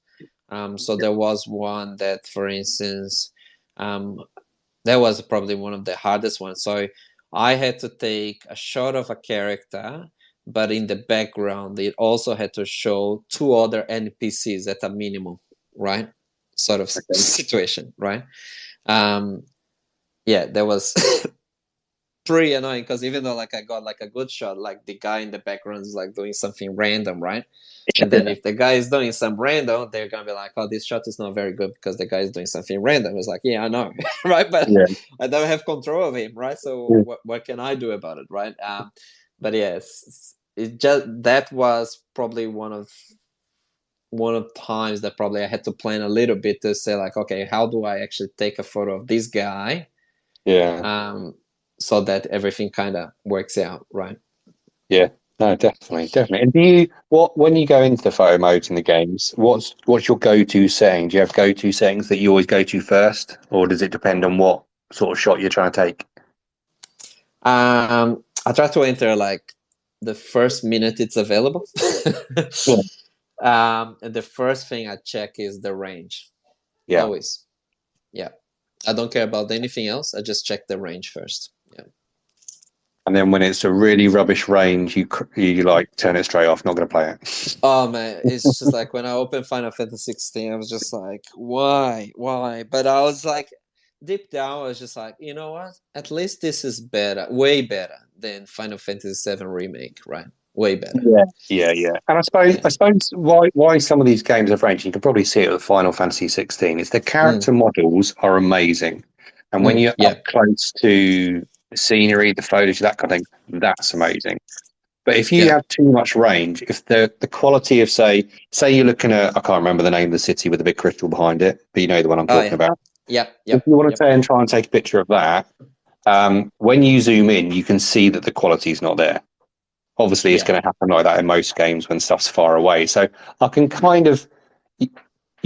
S2: So there was one that, for instance, um, that was probably one of the hardest ones. So I had to take a shot of a character, but in the background, it also had to show two other NPCs at a minimum, right? Sort of
S1: Okay.
S2: situation, right? Um, yeah, that was pretty annoying because even though like I got like a good shot, like the guy in the background is like doing something random, right? And then
S1: Yeah.
S2: if the guy is doing some random, they're gonna be like, "Oh, this shot is not very good because the guy is doing something random." It's like, yeah, I know, right? But
S1: Yeah.
S2: I don't have control of him, right? So
S1: Yeah.
S2: what can I do about it, right? But yes, it just that was probably one of times that probably I had to plan a little bit to say like, okay, how do I actually take a photo of this guy?
S1: Yeah.
S2: Um, so that everything kind of works out, right?
S1: Yeah. No, definitely, definitely. And do you what when you go into the photo modes in the games, what's your go-to setting? Do you have go-to settings that you always go to first, or does it depend on what sort of shot you're trying to take?
S2: I try to enter like the first minute it's available.
S1: Yeah.
S2: And the first thing I check is the range.
S1: Yeah.
S2: Always. Yeah. I don't care about anything else. I just check the range first. Yeah.
S1: And then when it's a really rubbish range, you like turn it straight off. Not going to play it.
S2: Oh man, it's just like when I opened Final Fantasy 16, I was just like, why? But I was like, deep down, I was just like, you know what? At least this is better, way better than Final Fantasy 7 remake, right? Way better.
S1: Yeah. And I suppose why some of these games have ranged, you can probably see it with Final Fantasy 16, is the character models are amazing. And when you're up close to the scenery, the foliage, that kind of thing, that's amazing. But if you have too much range, if the quality of say you're looking at, I can't remember the name of the city with the big crystal behind it, but you know the one I'm talking about.
S2: Yep.
S1: If you want to say and try and take a picture of that, when you zoom in, you can see that the quality is not there. Obviously, it's going to happen like that in most games when stuff's far away. So I can you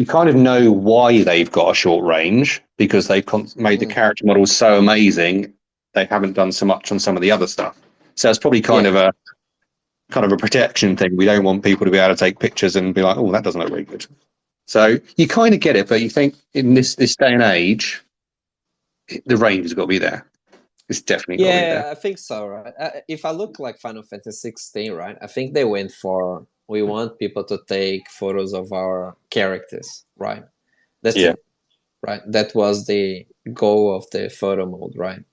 S1: kind of know why they've got a short range, because they've made the character models so amazing. They haven't done so much on some of the other stuff. So it's probably kind of a protection thing. We don't want people to be able to take pictures and be like, oh, that doesn't look very good. So you kind of get it, but you think in this day and age, the range has got to be there. It's definitely got to be there.
S2: I think so, right? If I look like Final Fantasy 16, right, I think they went for, we want people to take photos of our characters, right? That's it, right? That was the goal of the photo mode, right?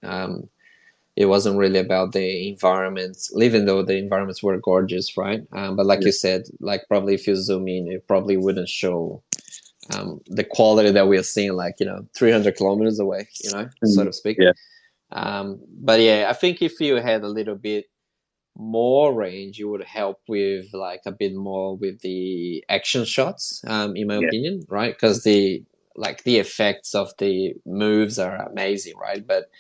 S2: It wasn't really about the environments, even though the environments were gorgeous, right? But like you said, like probably if you zoom in, it probably wouldn't show the quality that we are seeing, like, 300 kilometers away, so to speak. But yeah, I think if you had a little bit more range, it would help with like a bit more with the action shots, in my opinion, right? Because the effects of the moves are amazing, right? But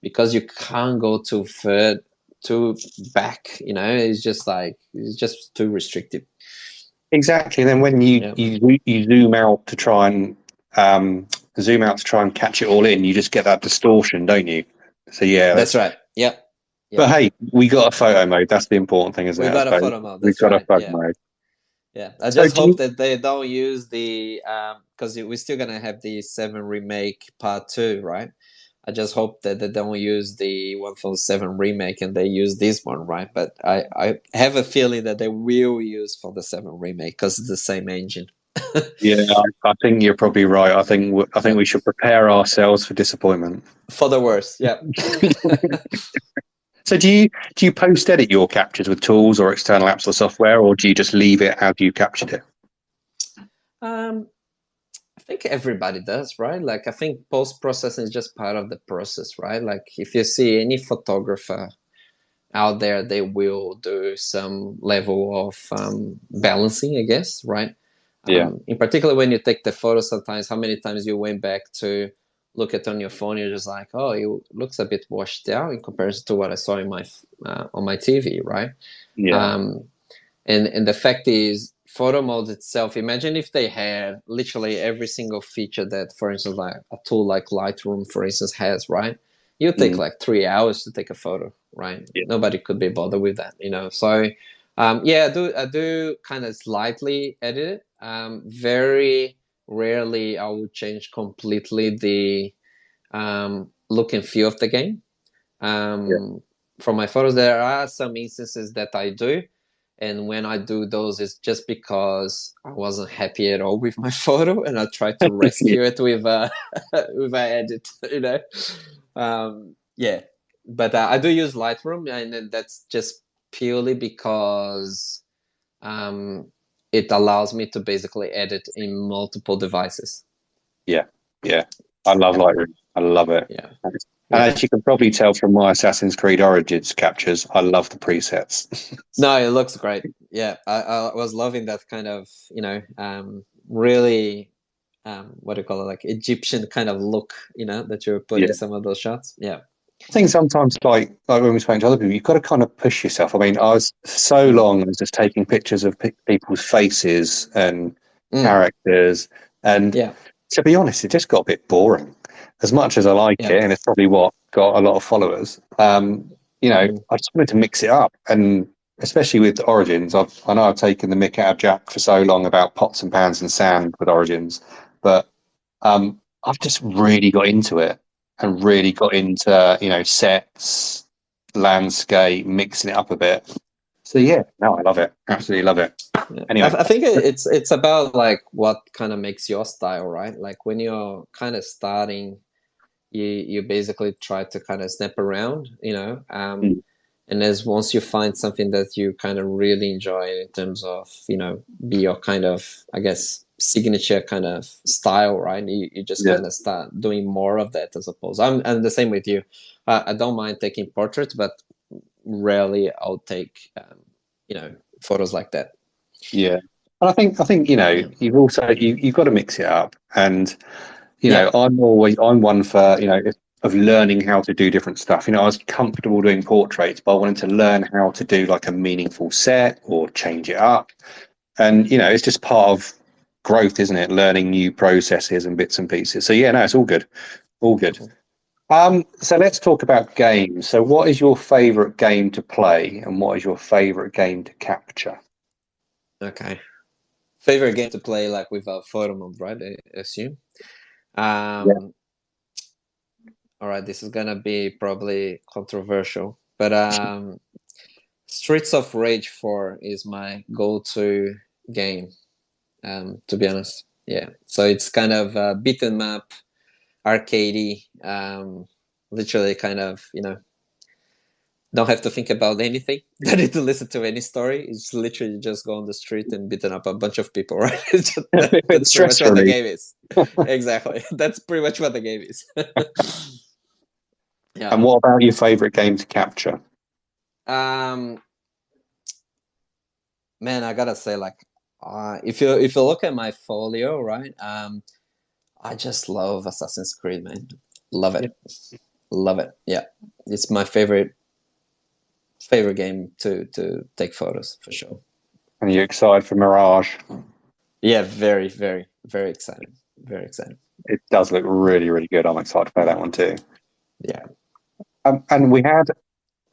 S2: because you can't go too back, it's just too restrictive.
S1: Exactly. And then when you zoom out to try and catch it all in, you just get that distortion, don't you? So
S2: that's right. Yep.
S1: But hey, we got a photo mode. That's the important thing, isn't it?
S2: We got a photo mode.
S1: We've got a photo mode.
S2: Yeah, I just hope that they don't use the because we're still gonna have the 7 remake part 2, right? I just hope that they don't use the 1.7 remake and they use this one, right? But I have a feeling that they will use for the 7 remake because it's the same engine.
S1: I think you're probably right. I think we should prepare ourselves for disappointment.
S2: For the worst, yeah.
S1: So do you post edit your captures with tools or external apps or software, or do you just leave it as you captured it?
S2: I think everybody does, right? Like, I think post-processing is just part of the process, right? Like, if you see any photographer out there, they will do some level of balancing, I guess, right? In particular, when you take the photo, sometimes how many times you went back to look at on your phone, you're just like, oh, it looks a bit washed out in comparison to what I saw in my on my TV, right? And the fact is, photo mode itself, imagine if they had literally every single feature that, for instance, like a tool like Lightroom, for instance, has, right? You take like 3 hours to take a photo, right? Nobody could be bothered with that, So I do kind of slightly edit it. Very rarely I would change completely the look and feel of the game. For my photos, there are some instances that I do. And when I do those, it's just because I wasn't happy at all with my photo, and I try to rescue it with an edit, But I do use Lightroom, and that's just purely because it allows me to basically edit in multiple devices.
S1: Yeah. I love Lightroom. I love it. And as you can probably tell from my Assassin's Creed Origins captures, I love the presets.
S2: No, it looks great. Yeah, I was loving that kind of, really, what do you call it, like Egyptian kind of look, that you were putting in some of those shots. Yeah.
S1: I think sometimes, like when we spoke to other people, you've got to kind of push yourself. I mean, I was just taking pictures of people's faces and characters. And to be honest, it just got a bit boring. As much as I like it, and it's probably what got a lot of followers, I just wanted to mix it up. And especially with Origins, I know I've taken the mick out of Jack for so long about pots and pans and sand with Origins, but I've just really got into it and really got into, sets, landscape, mixing it up a bit. So yeah, no, I love it. Absolutely love it.
S2: Yeah.
S1: Anyway,
S2: I think it's about like what kind of makes your style, right? Like when you're kind of starting, you basically try to kind of snap around,
S1: mm,
S2: and as once you find something that you kind of really enjoy in terms of be your kind of, I guess, signature kind of style, right? You just
S1: yeah,
S2: kind of start doing more of that. As opposed, I'm the same with you. I don't mind taking portraits, but rarely I'll take photos like that.
S1: yeah. And I think
S2: Yeah,
S1: you've got to mix it up. And
S2: yeah,
S1: I'm one for of learning how to do different stuff. I was comfortable doing portraits, but I wanted to learn how to do like a meaningful set or change it up. And it's just part of growth, isn't it? Learning new processes and bits and pieces. So yeah, no, it's all good, all good.
S2: Mhm.
S1: So let's talk about games. So what is your favorite game to play, and what is your favorite game to capture?
S2: Okay. Favorite game to play like with a photo mode, right? I assume.
S1: Yeah.
S2: Um, all right, this is gonna be probably controversial, but Streets of Rage 4 is my go-to game. To be honest, yeah. So it's kind of a beat 'em up, arcadey, literally kind of don't have to think about anything. Don't need to listen to any story. It's literally just go on the street and beating up a bunch of people, right?
S1: Bit
S2: That's pretty much
S1: stress
S2: what the
S1: relief.
S2: game is. Exactly. That's pretty much what the game is. Yeah.
S1: And what about your favorite game to capture?
S2: Um, man, I gotta say, like, if you look at my folio, right? I just love Assassin's Creed, man. Love
S1: Yeah.
S2: it. Love it. Yeah, it's my favorite game to take photos for sure.
S1: And you're excited for Mirage?
S2: Yeah, very, very, very excited. Very excited.
S1: It does look really, really good. I'm excited to play that one too.
S2: Yeah.
S1: And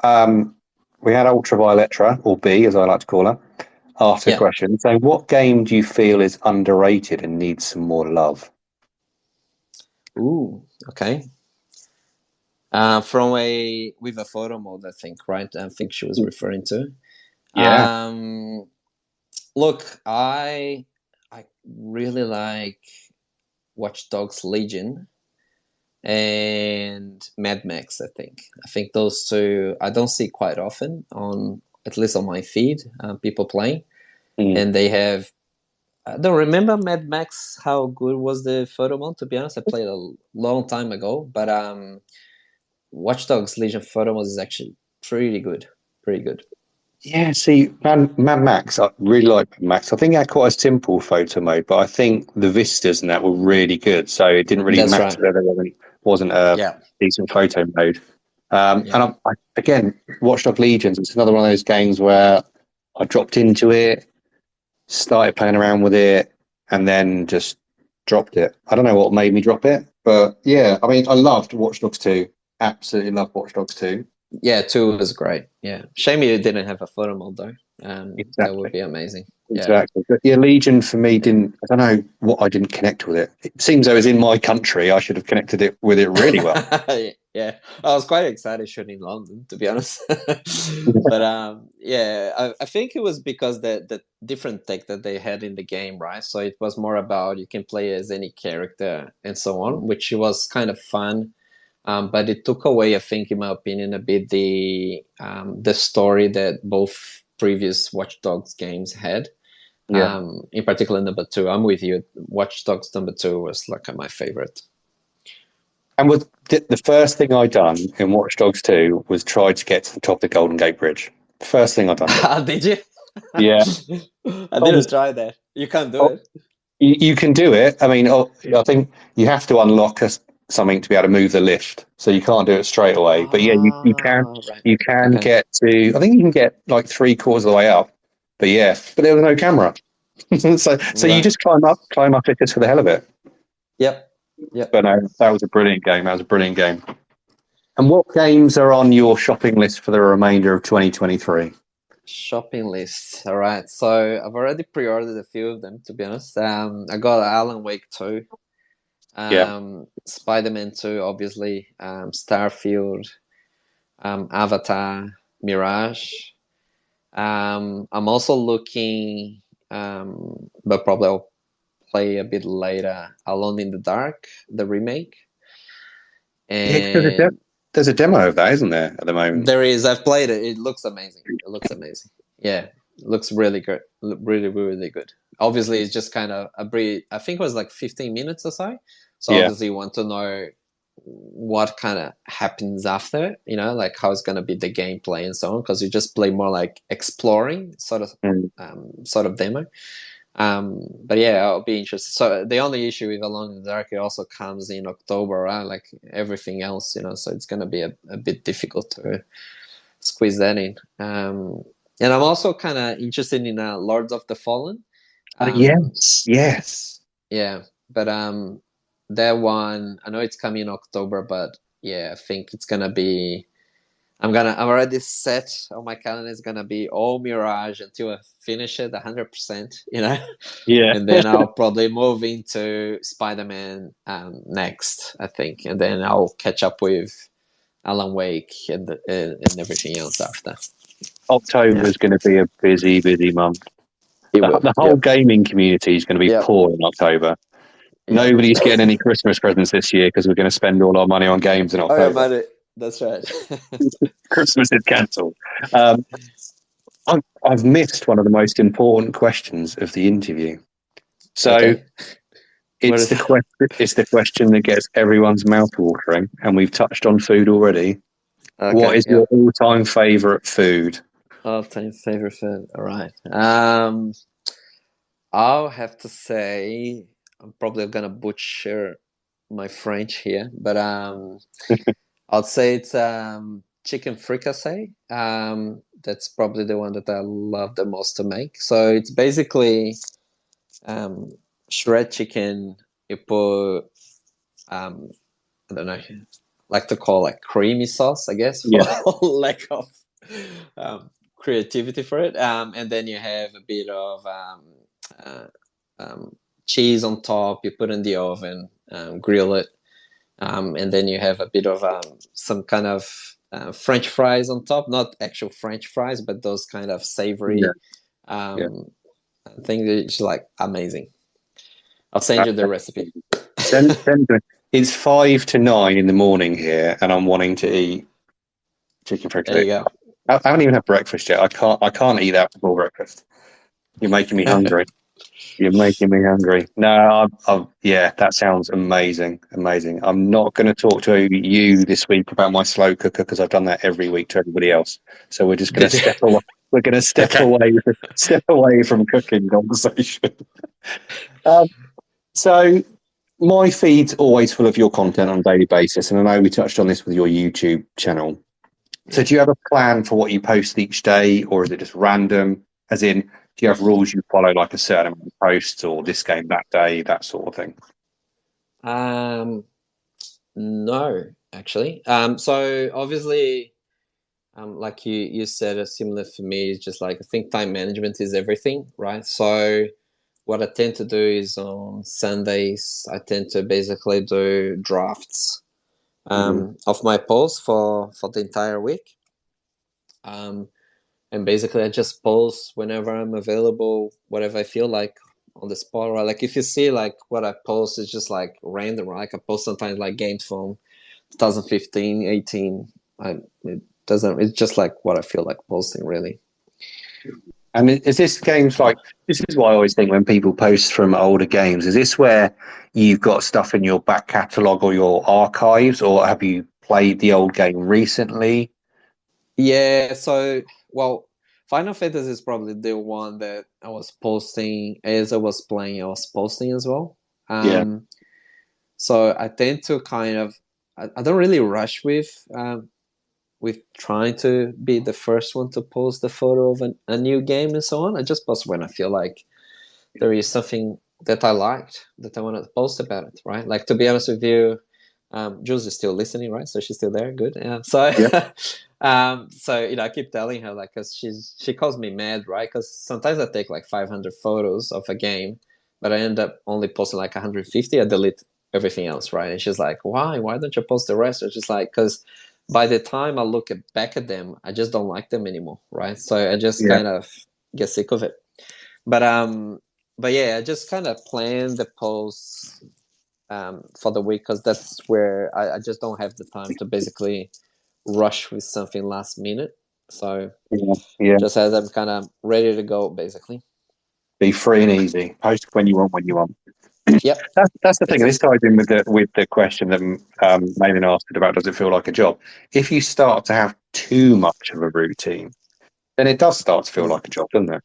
S1: um, we had Ultravioletra, or B, as I like to call her, ask a
S2: Yeah.
S1: question. So, what game do you feel is underrated and needs some more love?
S2: Ooh. Okay. From a with a photo mode, I think, right? I think she was referring to.
S1: Yeah.
S2: Um, look, I really like Watch Dogs Legion and Mad Max. I think those two I don't see quite often on, at least on my feed. People playing,
S1: Mm.
S2: and they have. I don't remember Mad Max how good was the photo mode. To be honest, I played a long time ago, but Watch Dogs Legion photo mode is actually pretty good. Pretty good.
S1: Yeah, see, Mad Max, I really like Mad Max. I think it had quite a simple photo mode, but I think the vistas and that were really good. So it didn't really
S2: That's
S1: matter
S2: right.
S1: that there wasn't a
S2: Yeah.
S1: decent photo mode.
S2: Yeah.
S1: And again, Watch Dogs Legions, it's another one of those games where I dropped into it, started playing around with it, and then just dropped it. I don't know what made me drop it, but yeah, I mean, I loved Watch Dogs 2. Absolutely loved Watch Dogs 2.
S2: Yeah, two was great. Yeah. Shame you didn't have a photo mode though. That would
S1: Exactly.
S2: be amazing. Yeah.
S1: Exactly. But the Legion for me didn't, I don't know what I didn't connect with it. It seems though it's in my country. I should have connected it with it really well.
S2: Yeah. I was quite excited shooting in London, to be honest. But yeah, I think it was because the different tech that they had in the game, right? So it was more about you can play as any character and so on, which was kind of fun. But it took away, I think, in my opinion, a bit the story that both previous Watch Dogs games had.
S1: Yeah.
S2: In particular, number two. I'm with you. Watch Dogs number two was like my favorite.
S1: And with the first thing I done in Watch Dogs 2 was try to get to the top of the Golden Gate Bridge. First thing I done.
S2: Did you?
S1: Yeah.
S2: I didn't
S1: Honest,
S2: try that. You can't do
S1: oh,
S2: it.
S1: you can do it. I mean, I think you have to unlock something to be able to move the lift. So you can't do it straight away. But yeah,
S2: Right.
S1: you can
S2: Okay.
S1: get to, I think you can get like three-quarters of the way up. But yeah, but there was no camera. So you
S2: Right.
S1: just climb up it just for the hell of it.
S2: Yep. Yep.
S1: But no, that was a brilliant game. That was a brilliant game. And what games are on your shopping list for the remainder of 2023?
S2: Shopping list. All right. So I've already pre-ordered a few of them. To be honest, I got Alan Wake 2,
S1: Yeah.
S2: Spider-Man 2, obviously, Starfield. Avatar, Mirage. I'm also looking, but probably I'll play a bit later, Alone in the Dark, the remake.
S1: Yeah, 'cause
S2: And
S1: there's a demo of that, isn't there, at the moment?
S2: there is, I've played it. It looks amazing. It looks amazing. Yeah, it looks really good. Really, really good. Obviously, it's just kind of a brief, I think it was like 15 minutes or so. So
S1: Yeah.
S2: obviously, you want to know what kind of happens after, like how it's going to be the gameplay and so on, because you just play more like exploring
S1: Mm.
S2: sort of demo. But yeah, I'll be interested. So the only issue with Alone in the Dark, it also comes in October, right? Like everything else, so it's going to be a bit difficult to squeeze that in. And I'm also kind of interested in Lords of the Fallen.
S1: Yes, yes.
S2: Yeah, but that one, I know it's coming in October, but yeah, I think it's gonna be. I'm already set on my calendar. It's gonna be all Mirage until I finish it 100%.
S1: Yeah.
S2: And then I'll probably move into Spider-Man next, I think, and then I'll catch up with Alan Wake and everything else after.
S1: October is going to be a busy, busy month.
S2: It will.
S1: The whole gaming community is going to be
S2: Yep.
S1: poor in October.
S2: Yep.
S1: Nobody's getting any Christmas presents this year because we're going to spend all our money on games in
S2: Oh yeah,
S1: October.
S2: man, that's right.
S1: Christmas is cancelled. I've missed one of the most important questions of the interview. So
S2: Okay.
S1: it's the question that gets everyone's mouth watering, and we've touched on food already.
S2: Okay,
S1: what is your all-time favorite food?
S2: All-time favorite food. All right. I'll have to say I'm probably gonna butcher my French here, but I'd say it's chicken fricassee. That's probably the one that I love the most to make. So it's basically shred chicken. You put I don't know, like to call like creamy sauce, I guess, for lack of creativity for it. And then you have a bit of uh, cheese on top. You put in the oven, grill it, and then you have a bit of some kind of French fries on top. Not actual French fries, but those kind of savory things. It's like amazing. I'll send you the recipe.
S1: Send It's 5 to 9 in the morning here, and I'm wanting to eat chicken fricassee.
S2: There you go.
S1: I haven't even had breakfast yet. I can't eat that before breakfast. You're making me hungry. You're making me hungry. No, yeah, that sounds amazing. Amazing. I'm not going to talk to you this week about my slow cooker because I've done that every week to everybody else. So we're just going to step away. We're going to step away from cooking conversation. So my feed's always full of your content on a daily basis, and I know we touched on this with your YouTube channel. So do you have a plan for what you post each day, or is it just random? As in, do you have rules you follow, like a certain amount of posts, or this game that day, that sort of thing?
S2: No, actually. So obviously, like you said, similar for me, it's just like I think time management is everything, right? So what I tend to do is on Sundays, I tend to basically do drafts of my posts for the entire week. And basically I just post whenever I'm available, whatever I feel like on the spot, right? Like if you see like what I post is just like random, right? Like I post sometimes like games from 2015, 18. It's just like what I feel like posting, really.
S1: And is this games like, this is why I always think when people post from older games, is this where you've got stuff in your back catalogue or your archives, or have you played the old game recently?
S2: Yeah, so, well, Final Fantasy is probably the one that I was posting as I was playing, I was posting as well. So I tend to kind of, I don't really rush with trying to be the first one to post the photo of a new game and so on. I just post when I feel like there is something that I liked that I want to post about it, right? Like, to be honest with you, Jules is still listening, right? So she's still there. Good. So, so I keep telling her, like, because she calls me mad, right? Because sometimes I take like 500 photos of a game, but I end up only posting like 150. I delete everything else, right? And she's like, why? Why don't you post the rest? It's just like, because by the time I look back at them, I just don't like them anymore, right? So I just kind of get sick of it. But yeah, I just kind of plan the posts for the week because that's where I just don't have the time to basically rush with something last minute. So just as I'm kind of ready to go, basically.
S1: Be free and easy. Post when you want.
S2: Yep.
S1: That's the thing. And this ties in with the question that Malin asked about, does it feel like a job? If you start to have too much of a routine, then it does start to feel like a job, doesn't it?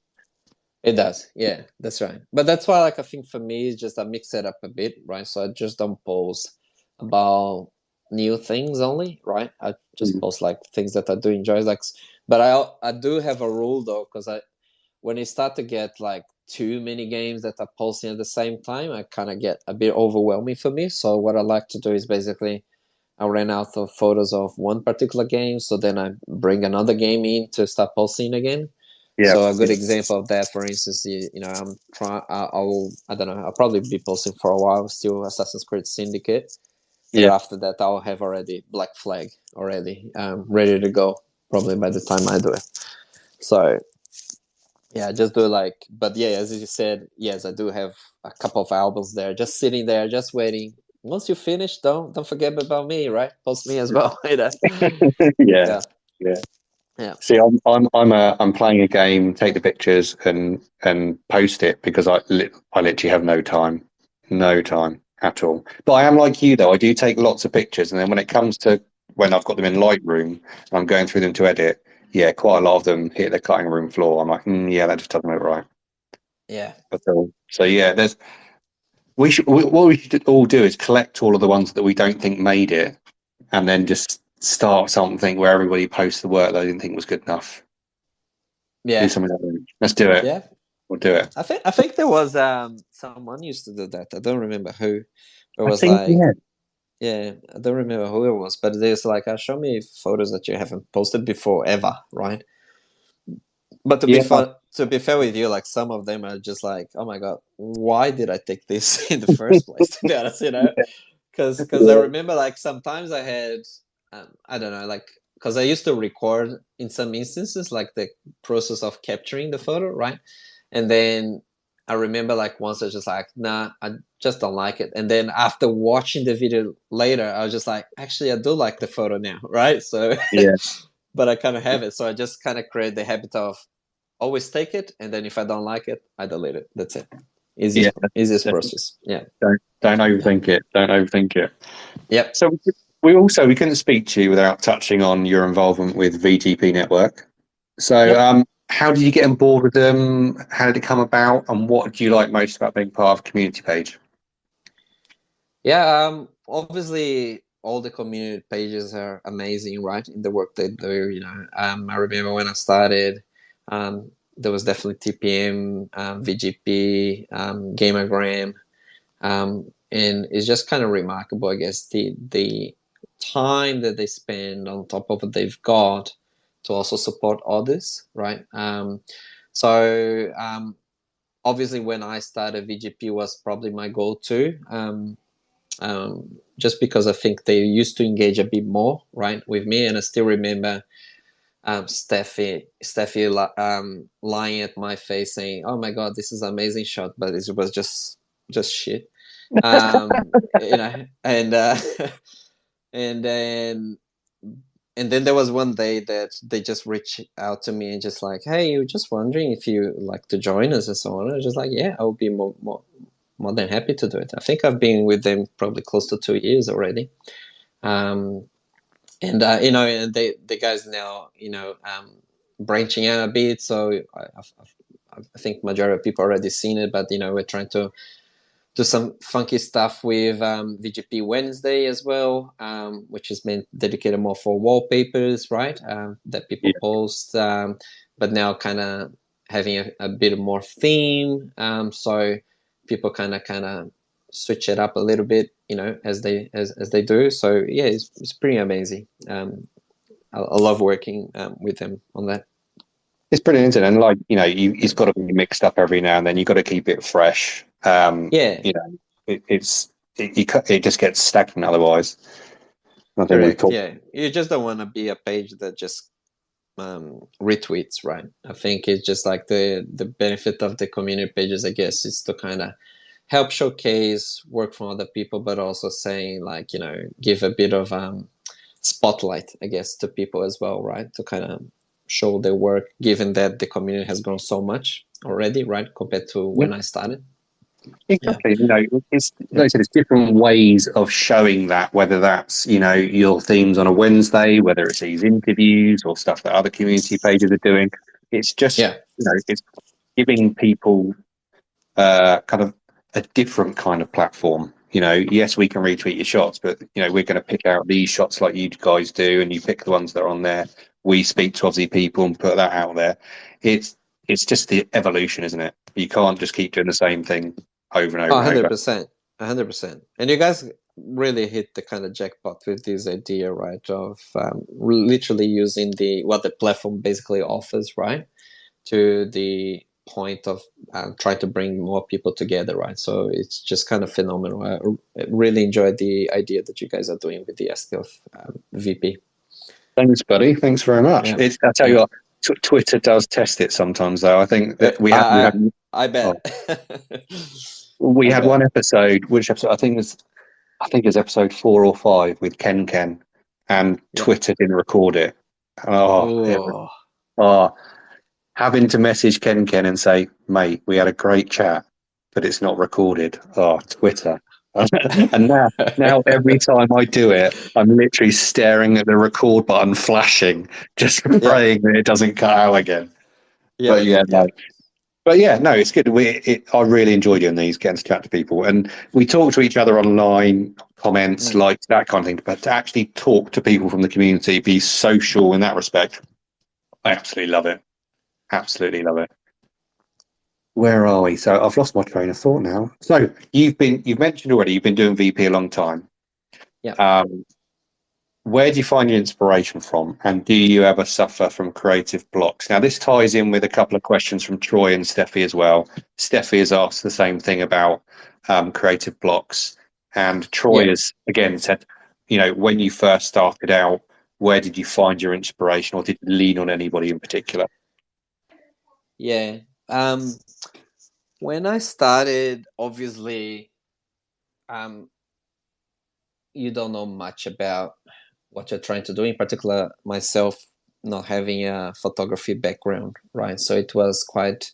S2: It does. Yeah, that's right. But that's why, like, I think for me, it's just I mix it up a bit, right? So I just don't post about new things only, right? I just post like things that I do enjoy, like. But I do have a rule though, because when you start to get like too many games that are posting at the same time, I kind of get a bit overwhelming for me. So what I like to do is basically I ran out of photos of one particular game, so then I bring another game in to start posting again.
S1: Yeah.
S2: So a good example of that, for instance, I'm trying. I don't know. I'll probably be posting for a while still Assassin's Creed Syndicate. Then after that, I'll have already Black Flag already ready to go. Probably by the time I do it. So yeah, just do like. But yeah, as you said, yes, I do have a couple of albums there, just sitting there, just waiting. Once you finish, don't forget about me, right? Post me as well.
S1: Yeah.
S2: Yeah.
S1: See, I'm playing a game, take the pictures and post it because I literally have no time at all. But I am like you though. I do take lots of pictures, and then when it comes to when I've got them in Lightroom and I'm going through them to edit, yeah, quite a lot of them hit the cutting room floor. I'm like, yeah, that just doesn't look right.
S2: Yeah.
S1: So yeah, what we should all do is collect all of the ones that we don't think made it, and then just start something where everybody posts the work they didn't think was good enough.
S2: Yeah.
S1: Do something like that. Let's do it.
S2: Yeah.
S1: We'll do it.
S2: I think there was someone used to do that. I don't remember who. It was yeah, I don't remember who it was, but there's like, show me photos that you haven't posted before ever, right? But to be fair with you, like some of them are just like, oh my god, why did I take this in the first place? To be honest, because I remember like sometimes I had I don't know, like because I used to record in some instances like the process of capturing the photo, right? And then I remember like once I was just like, nah, I just don't like it. And then after watching the video later, I was just like, actually, I do like the photo now, right? So but I kind of have it, so I just kind of create the habit of always take it, and then if I don't like it, I delete it. That's it. Easiest process. Yeah.
S1: Don't overthink it. Don't overthink it.
S2: Yep.
S1: So we couldn't speak to you without touching on your involvement with VGP Network. So how did you get on board with them? How did it come about? And what do you like most about being part of a community page?
S2: Yeah, obviously all the community pages are amazing, right? In the work they do, I remember when I started, there was definitely TPM, VGP, Gamergram, and it's just kind of remarkable, I guess, the time that they spend on top of what they've got to also support others, right? So obviously when I started, VGP was probably my go-to. Just because I think they used to engage a bit more, right, with me, and I still remember Steffi lying at my face saying, "Oh my god, this is an amazing shot," but it was just shit, and and then there was one day that they just reached out to me and just like, "Hey, we're just wondering if you like to join us and so on." I was just like, "Yeah, I would be more than happy to do it." I think I've been with them probably close to 2 years already. And the guys now, branching out a bit. So I think majority of people already seen it, but, we're trying to do some funky stuff with VGP Wednesday as well, which is meant dedicated more for wallpapers, right? That people post, but now kind of having a bit more theme. So people kind of switch it up a little bit, as they do. So yeah, it's pretty amazing. I love working with them on that.
S1: It's brilliant, isn't it? And like, it's got to be mixed up every now and then. You've got to keep it fresh.
S2: Yeah.
S1: It just gets stagnant otherwise. I think we've
S2: Correct.
S1: talked.
S2: Yeah, you just don't want to be a page that just retweets, right? I think it's just like the benefit of the community pages, I guess, is to kind of help showcase work from other people, but also saying like, give a bit of spotlight, I guess, to people as well, right? To kind of show their work, given that the community has grown so much already, right, compared to
S1: Yeah,
S2: when I started. Yeah,
S1: exactly. It's
S2: yeah,
S1: like I said, it's different ways of showing that, whether that's, your themes on a Wednesday, whether it's these interviews or stuff that other community pages are doing. It's just,
S2: yeah.
S1: it's giving people kind of a different kind of platform. Yes, we can retweet your shots, but we're going to pick out these shots like you guys do, and you pick the ones that are on there. We speak to Aussie people and put that out there. It's just the evolution, isn't it? You can't just keep doing the same thing over and
S2: Oh,
S1: over and over.
S2: 100%. 100%. And you guys really hit the kind of jackpot with this idea, right? Of literally using what the platform basically offers, right? To the point of trying to bring more people together, right? So it's just kind of phenomenal. I really enjoyed the idea that you guys are doing with the SKF VP.
S1: Thanks, buddy. Thanks very much.
S2: Yeah.
S1: I tell you
S2: Yeah.
S1: what, Twitter does test it sometimes, though. I think
S2: Uh,
S1: that we had
S2: I, I
S1: oh,
S2: bet.
S1: we
S2: I
S1: had
S2: bet.
S1: one episode. Which episode? I think it's episode 4 or 5 with Ken, and
S2: Yeah.
S1: Twitter didn't record it. Oh,
S2: Oh,
S1: oh, having to message Ken and say, "Mate, we had a great chat, but it's not recorded." Oh, Twitter. And now every time I do it, I'm literally staring at the record button flashing, just
S2: yeah.
S1: praying that it doesn't cut out again.
S2: Yeah.
S1: But yeah,
S2: Yeah.
S1: no. But yeah, no, it's good. I really enjoy doing these, getting to chat to people, and we talk to each other online, comments,
S2: Mm.
S1: like that kind of thing. But to actually talk to people from the community, be social in that respect, I absolutely love it. Absolutely love it. Where are we? So I've lost my train of thought now. So you've mentioned already you've been doing VP a long time.
S2: Yeah.
S1: Um, where do you find your inspiration from, and do you ever suffer from creative blocks? Now, this ties in with a couple of questions from Troy and Steffi as well. Steffi has asked the same thing about creative blocks, and Troy
S2: Yeah.
S1: has again said, when you first started out, where did you find your inspiration, or did you lean on anybody in particular?
S2: Yeah. When I started, obviously, um, you don't know much about what you're trying to do. In particular, myself not having a photography background, right? So it was quite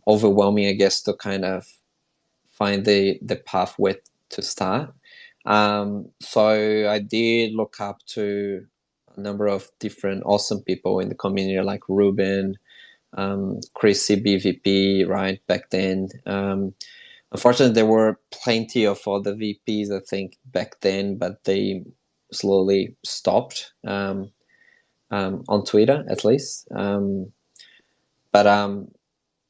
S2: overwhelming, I guess, to kind of find the pathway to start. So I did look up to a number of different awesome people in the community, like Ruben, Chris CBVP, right back then. Unfortunately, there were plenty of other VPs, I think, back then, but they slowly stopped on Twitter, at least. But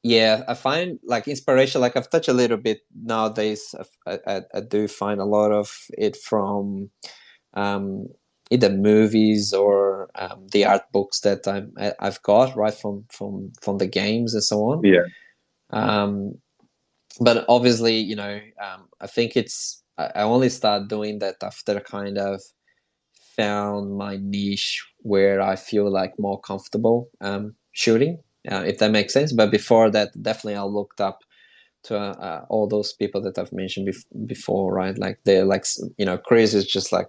S2: yeah, I find like inspiration, like I've touched a little bit nowadays. I do find a lot of it from um, either movies or the art books that I've got right from the games and so on.
S1: Yeah,
S2: Um, but obviously, I think I only started doing that after kind of found my niche where I feel like more comfortable shooting, if that makes sense. But before that, definitely I looked up to all those people that I've mentioned before, right? Like they're like, Chris is just like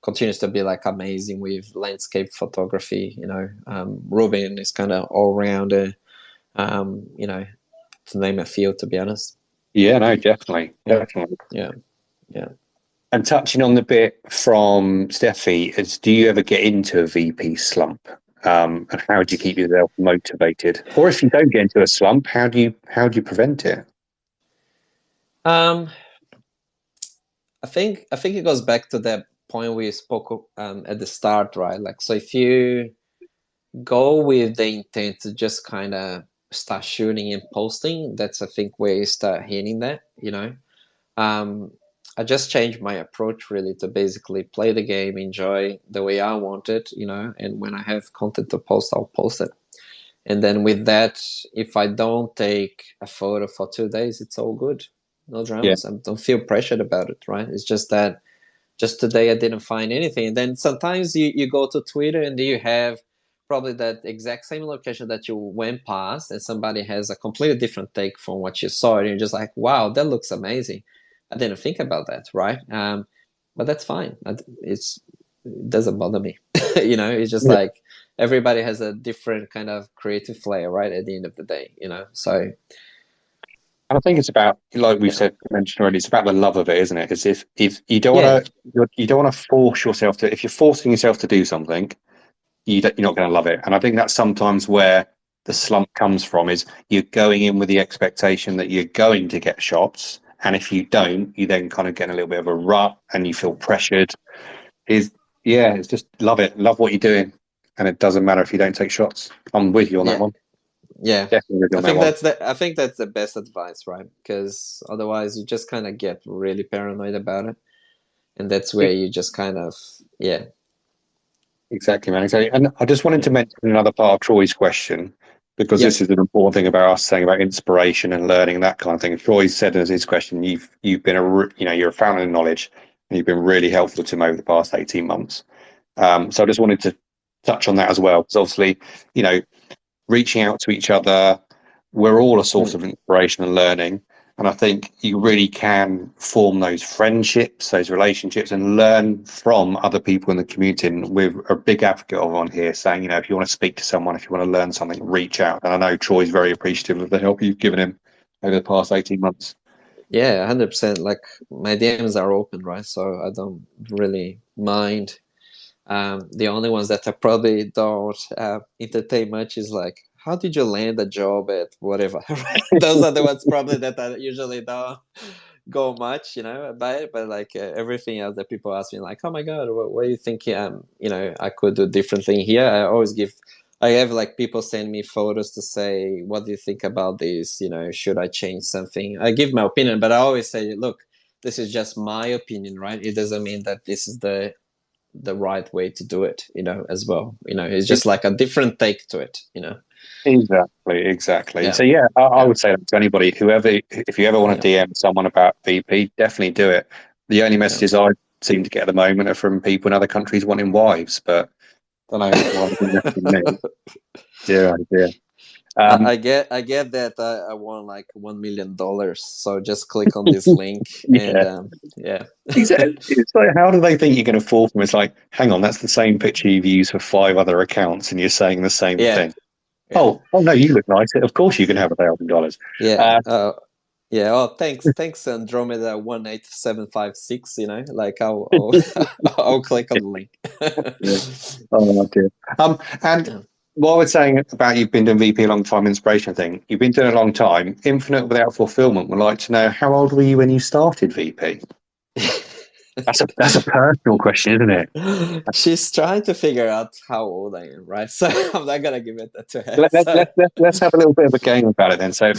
S2: continues to be like amazing with landscape photography. Ruben is kind of all rounder. To name a few, to be honest.
S1: yeah, no, definitely,
S2: Yeah,
S1: definitely.
S2: yeah, yeah.
S1: And touching on the bit from Steffi, do you ever get into a VP slump? And how do you keep yourself motivated? Or if you don't get into a slump, how do you prevent it?
S2: Um, I think it goes back to that point we spoke at the start, right? Like, so if you go with the intent to just kind of start shooting and posting, that's I think where you start hitting that. Um, I just changed my approach really to basically play the game, enjoy the way I want it, and when I have content to post, I'll post it. And then with that, if I don't take a photo for 2 days, it's all good. No
S1: Yeah,
S2: dramas. I don't feel pressured about it, right? It's just that just today I didn't find anything. And then sometimes you go to Twitter and you have probably that exact same location that you went past, and somebody has a completely different take from what you saw, and you're just like, wow, that looks amazing. I didn't think about that, right? But that's fine. It doesn't bother me. It's just
S1: Yeah.
S2: like everybody has a different kind of creative flair, right? At the end of the day, So
S1: And I think it's about, like we've
S2: yeah,
S1: said, mentioned already, it's about the love of it, isn't it? Because if you don't
S2: yeah,
S1: want to, you don't want to force yourself to. If you're forcing yourself to do something, you're not going to love it. And I think that's sometimes where the slump comes from. Is you're going in with the expectation that you're going to get shots, and if you don't, you then kind of get in a little bit of a rut, and you feel pressured. Is Yeah, it's just love it, love what you're doing, and it doesn't matter if you don't take shots. I'm with you on that
S2: yeah,
S1: one.
S2: yeah.
S1: Definitely with you
S2: I
S1: on that
S2: think
S1: one.
S2: that's the best advice, right? Because otherwise, you just kind of get really paranoid about it, and that's where you just kind of yeah,
S1: Exactly, man. Exactly. And I just wanted
S2: yeah,
S1: to mention another part of Troy's question, because this
S2: yep,
S1: is an important thing about us saying about inspiration and learning, that kind of thing. Troy said in his question, you've been you're a fountain of knowledge, and you've been really helpful to him over the past 18 months. So I just wanted to touch on that as well, because obviously, you know, reaching out to each other, we're all a source
S2: mm,
S1: of inspiration and learning. And I think you really can form those friendships, those relationships, and learn from other people in the community. And we're a big advocate of on here saying, if you want to speak to someone, if you want to learn something, reach out. And I know Troy's very appreciative of the help you've given him over the past 18 months.
S2: yeah, 100%. Like my DMs are open, right? So I don't really mind. The only ones that I probably don't entertain much is like, how did you land a job at whatever? Those are the ones probably that I usually don't go much, about it. But like everything else that people ask me, like, oh my god, what do you think? I could do differently here. I always give. I have like people send me photos to say, what do you think about this? Should I change something? I give my opinion, but I always say, look, this is just my opinion, right? It doesn't mean that this is the right way to do it, as well. It's just like a different take to it.
S1: Exactly, exactly.
S2: Yeah,
S1: So yeah, I
S2: yeah,
S1: would say that to anybody, if you ever want
S2: yeah,
S1: to DM someone about VP, definitely do it. The only
S2: yeah.
S1: messages I seem to get at the moment are from people in other countries wanting wives, but I don't know why they're messaging me. Dear, oh dear. Um,
S2: I get that I won like $1 million, so just click on this link and
S1: yeah,
S2: yeah,
S1: exactly. It's like, how do they think you're going to fall from? It's like, hang on, that's the same picture you've used for 5 other accounts, and you're saying the same
S2: yeah,
S1: thing.
S2: yeah,
S1: Oh no, you look nice. Of course, you can have $1,000.
S2: yeah.
S1: Uh,
S2: Yeah. Oh, thanks, Andromeda 18756. Like I'll I'll click on the link.
S1: yeah. Oh dear. And
S2: Yeah.
S1: what we're saying about you've been doing VP a long time, inspiration thing, you've been doing it a long time. Infinite without fulfillment. Would like to know, how old were you when you started VP? That's a personal question, isn't it?
S2: She's trying to figure out how old I am, right? So I'm not gonna give it that to her.
S1: Let, let,
S2: So
S1: let, let, let's have a little bit of a game about it then. So,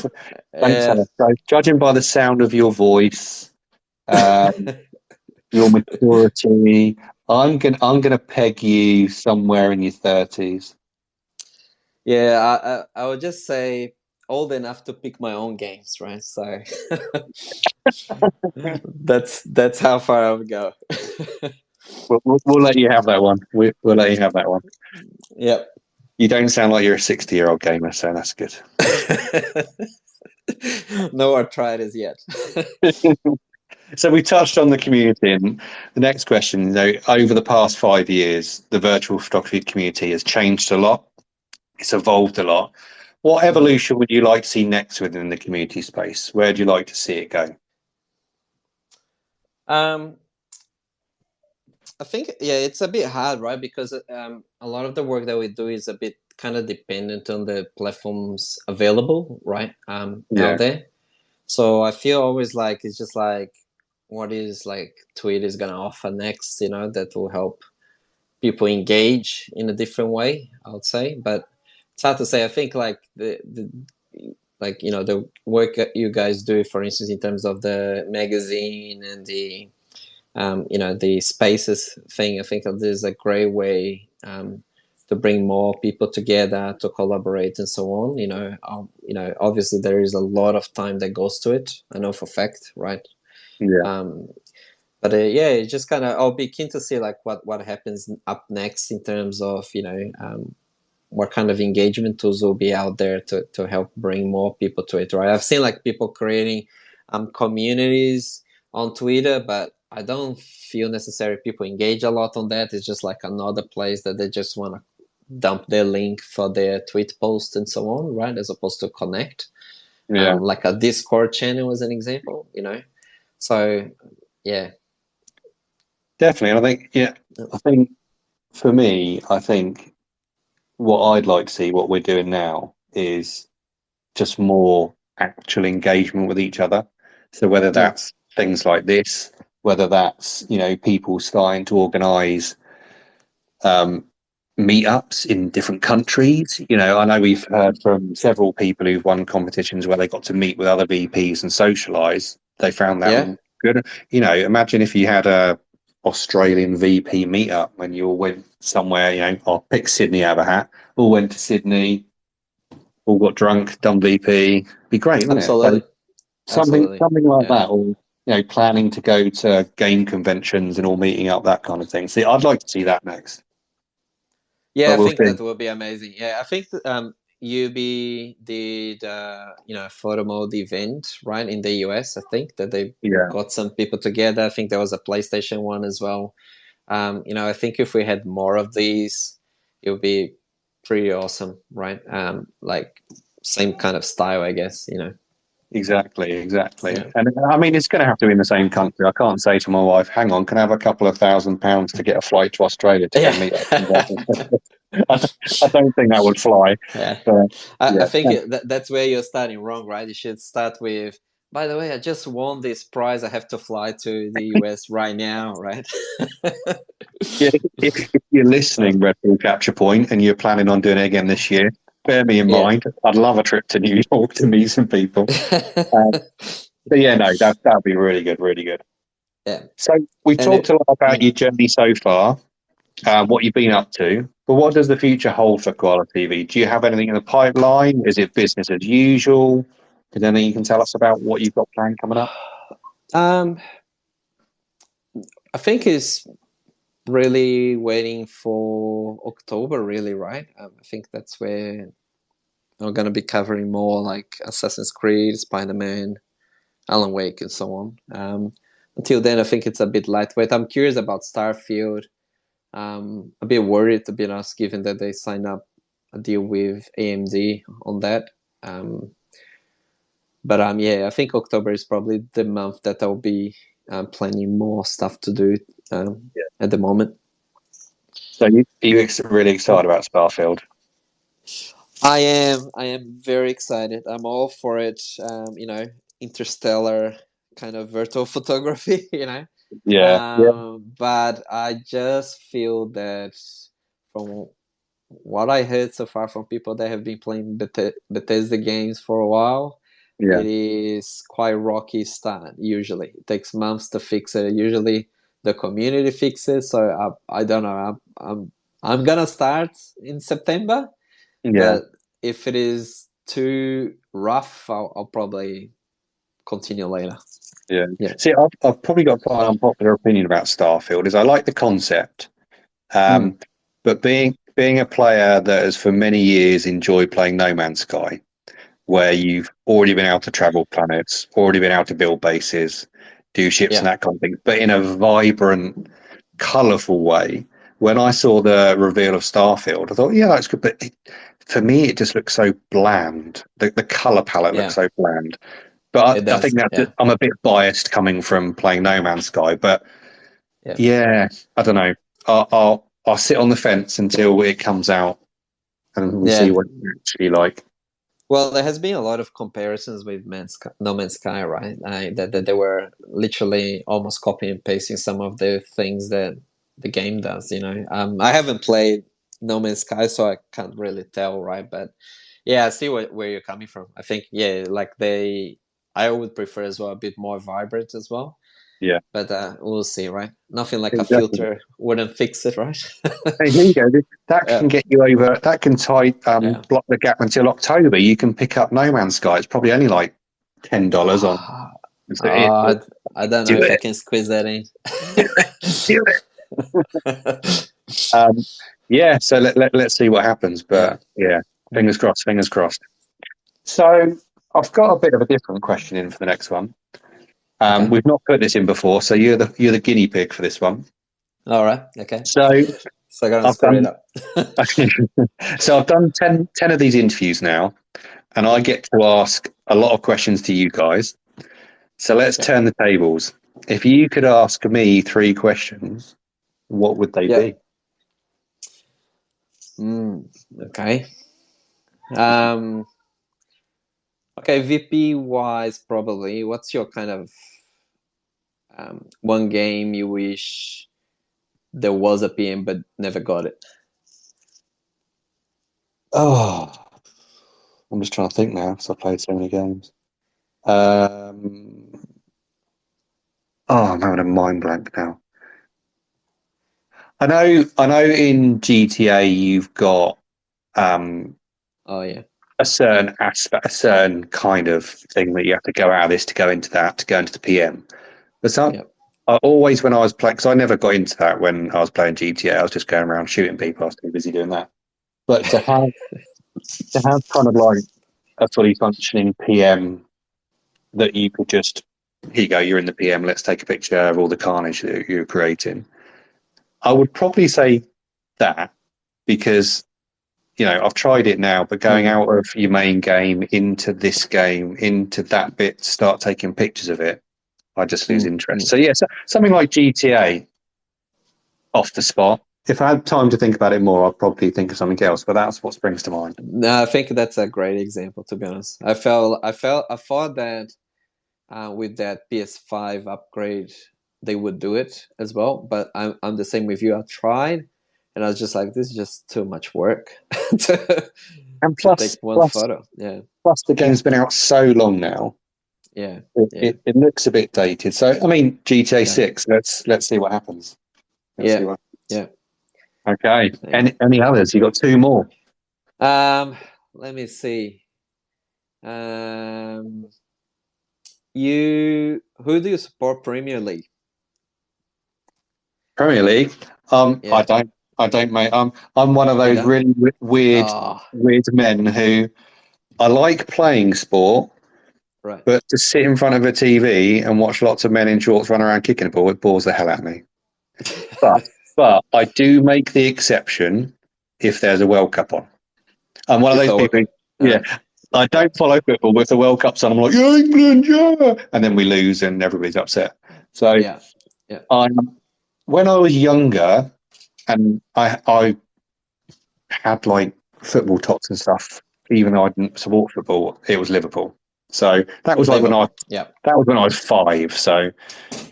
S1: don't
S2: uh,
S1: tell us. So, judging by the sound of your voice, um, your maturity, I'm gonna peg you somewhere in your 30s.
S2: yeah, I would just say old enough to pick my own games, right? So that's how far I would go.
S1: We'll let you have that one. We'll let you have that one.
S2: Yep.
S1: You don't sound like you're a 60-year-old gamer, so that's good.
S2: No, I tried as yet.
S1: So we touched on the community, and the next question, over the past 5 years, the virtual photography community has changed a lot. It's evolved a lot. What
S2: Mhm.
S1: evolution would you like to see next within the community space? Where would you like to see it go?
S2: Um, I think it's a bit hard, right? Because a lot of the work that we do is a bit kind of dependent on the platforms available, right? Out
S1: Yeah,
S2: there. So I feel always like it's just like what is like Twitter is gonna offer next, that will help people engage in a different way. I would say, but it's hard to say. I think like the like the work that you guys do, for instance, in terms of the magazine and the spaces thing. I think this is a great way to bring more people together to collaborate and so on. Obviously there is a lot of time that goes to it. I know for fact, right?
S1: yeah,
S2: Um, yeah, it's just kind of, I'll be keen to see like what happens up next in terms of, you know, what kind of engagement tools will be out there to help bring more people to it, right? I've seen like people creating communities on Twitter, but I don't feel necessarily people engage a lot on that. It's just like another place that they just want to dump their link for their tweet post and so on, right? As opposed to connect.
S1: Yeah,
S2: Like a Discord channel as an example, you know? So, yeah.
S1: definitely. And I think, I think for me, I think what I'd like to see, what we're doing now, is just more actual engagement with each other. So whether that's things like this, whether that's, you know, people starting to organise meetups in different countries. You know, I know we've heard from several people who've won competitions where they got to meet with other VPs and socialise. They found that good. You know, imagine if you had a Australian VP meetup when you all went somewhere. You know, I'll pick Sydney out of a hat. All went to Sydney. All got drunk, done VP. Be great, wouldn't
S2: Absolutely.
S1: it? So something like that, or, you know, planning to go to game conventions and all meeting up, that kind of thing. See, I'd like to see that next.
S2: Yeah,
S1: But
S2: I
S1: we'll
S2: think
S1: see.
S2: that would be amazing. Yeah, I think UB did you know, a photo mode event, right, in the US. I think that they got some people together. I think there was a PlayStation one as well. You know, I think if we had more of these, it would be pretty awesome, right? Like same kind of style, I guess, you know.
S1: Exactly.
S2: Yeah.
S1: And I mean, it's going to have to be in the same country. I can't say to my wife, hang on, can I have a couple of £1,000 to get a flight to Australia to go meet up? I don't think that would fly.
S2: Yeah.
S1: But,
S2: I think that's where you're starting wrong, right? You should start with, by the way, I just won this prize. I have to fly to the US right now, right?
S1: yeah, if you're listening, Red Bull Capture Point, and you're planning on doing it again this year, bear me in mind. I'd love a trip to New York to meet some people. But yeah, no, that'd be really good, really good.
S2: Yeah.
S1: So we've talked a lot about your journey so far, what you've been up to, but what does the future hold for Coala TV? Do you have anything in the pipeline? Is it business as usual? Is there anything you can tell us about what you've got planned coming up?
S2: I think it's really waiting for October, really, right? I think that's where I'm going to be covering more like Assassin's Creed, Spider-Man, Alan Wake, and so on. Until then, I think it's a bit lightweight. I'm curious about Starfield. A bit worried, to be honest, given that they signed up a deal with AMD on that. But yeah, I think October is probably the month that I'll be planning more stuff to do at the moment.
S1: So you're really excited about Starfield?
S2: I am very excited. I'm all for it. You know, interstellar kind of virtual photography, you know. But I just feel that from what I heard so far from people that have been playing Bethesda games for a while, it is quite rocky start. Usually, it takes months to fix it. Usually, the community fixes. So I don't know. I'm gonna start in September. But if it is too rough, I'll probably continue later.
S1: Yeah. See, I've probably got quite an unpopular opinion about Starfield. Is I like the concept, but being a player that has for many years enjoyed playing No Man's Sky, where you've already been able to travel planets, already been able to build bases, do ships and that kind of thing, but in a vibrant, colourful way. When I saw the reveal of Starfield, I thought, yeah, that's good. But for me, it just looks so bland. The colour palette looks so bland. But I think that I'm a bit biased coming from playing No Man's Sky. But yeah, I don't know. I'll sit on the fence until it comes out, and we'll see what it's actually like.
S2: Well, there has been a lot of comparisons with No Man's Sky, right? That they were literally almost copying and pasting some of the things that the game does. You know, I haven't played No Man's Sky, so I can't really tell, right? But yeah, I see where you're coming from. I think like I would prefer as well a bit more vibrant as well.
S1: Yeah,
S2: but we'll see, right? Nothing like a filter wouldn't fix it, right?
S1: Hey, here you go. That can get you over. That can block the gap until October. You can pick up No Man's Sky. It's probably only like $10 on.
S2: I don't know if I can squeeze that in.
S1: do it. Yeah, so let's see what happens. But yeah, fingers crossed, fingers crossed. So I've got a bit of a different question in for the next one. We've not put this in before, so you're the guinea pig for this one.
S2: All right. Okay.
S1: So
S2: So I gotta
S1: I've
S2: stir it
S1: done
S2: up.
S1: so I've done 10 of these interviews now, and I get to ask a lot of questions to you guys. So let's turn the tables. If you could ask me 3 questions, what would they be?
S2: Okay. Okay, VP wise, probably. What's your kind of one game you wish there was a PM but never got it?
S1: Oh, I'm just trying to think now because I played so many games. I'm having a mind blank now. I know. In GTA, you've got a certain aspect, a certain kind of thing that you have to go out of this to go into that, to go into the PM. But I always, when I was playing, because I never got into that when I was playing GTA, I was just going around shooting people. I was too busy doing that. But to have kind of like a fully functioning PM that you could just, here you go, you're in the PM, let's take a picture of all the carnage that you're creating. I would probably say that, because I've tried it now, but going out of your main game into this game, into that bit, start taking pictures of it, I just lose interest. So something like GTA off the spot. If I had time to think about it more, I'd probably think of something else, but that's what springs to mind.
S2: No, I think that's a great example, to be honest. I thought that with that PS5 upgrade, they would do it as well, but I'm the same with you. I tried, and I was just like, this is just too much work to take one photo. Yeah.
S1: Plus, the game's been out so long now.
S2: Yeah.
S1: It looks a bit dated. So, I mean, GTA 6. Let's see what happens.
S2: Yeah.
S1: Okay. Any others? You got 2 more.
S2: Let me see. Who do you support Premier League?
S1: Premier League? I don't, mate. I'm one of those really weird men who I like playing sport,
S2: right?
S1: But to sit in front of a TV and watch lots of men in shorts run around kicking a ball, it bores the hell out of me. But I do make the exception if there's a World Cup on. I'm one of those people. I don't follow football, but if the World Cup's on, I'm like, yeah, England, yeah, and then we lose and everybody's upset. So, when I was younger, and I had like football tops and stuff, even though I didn't support football, it was Liverpool. So that was like when I was 5. So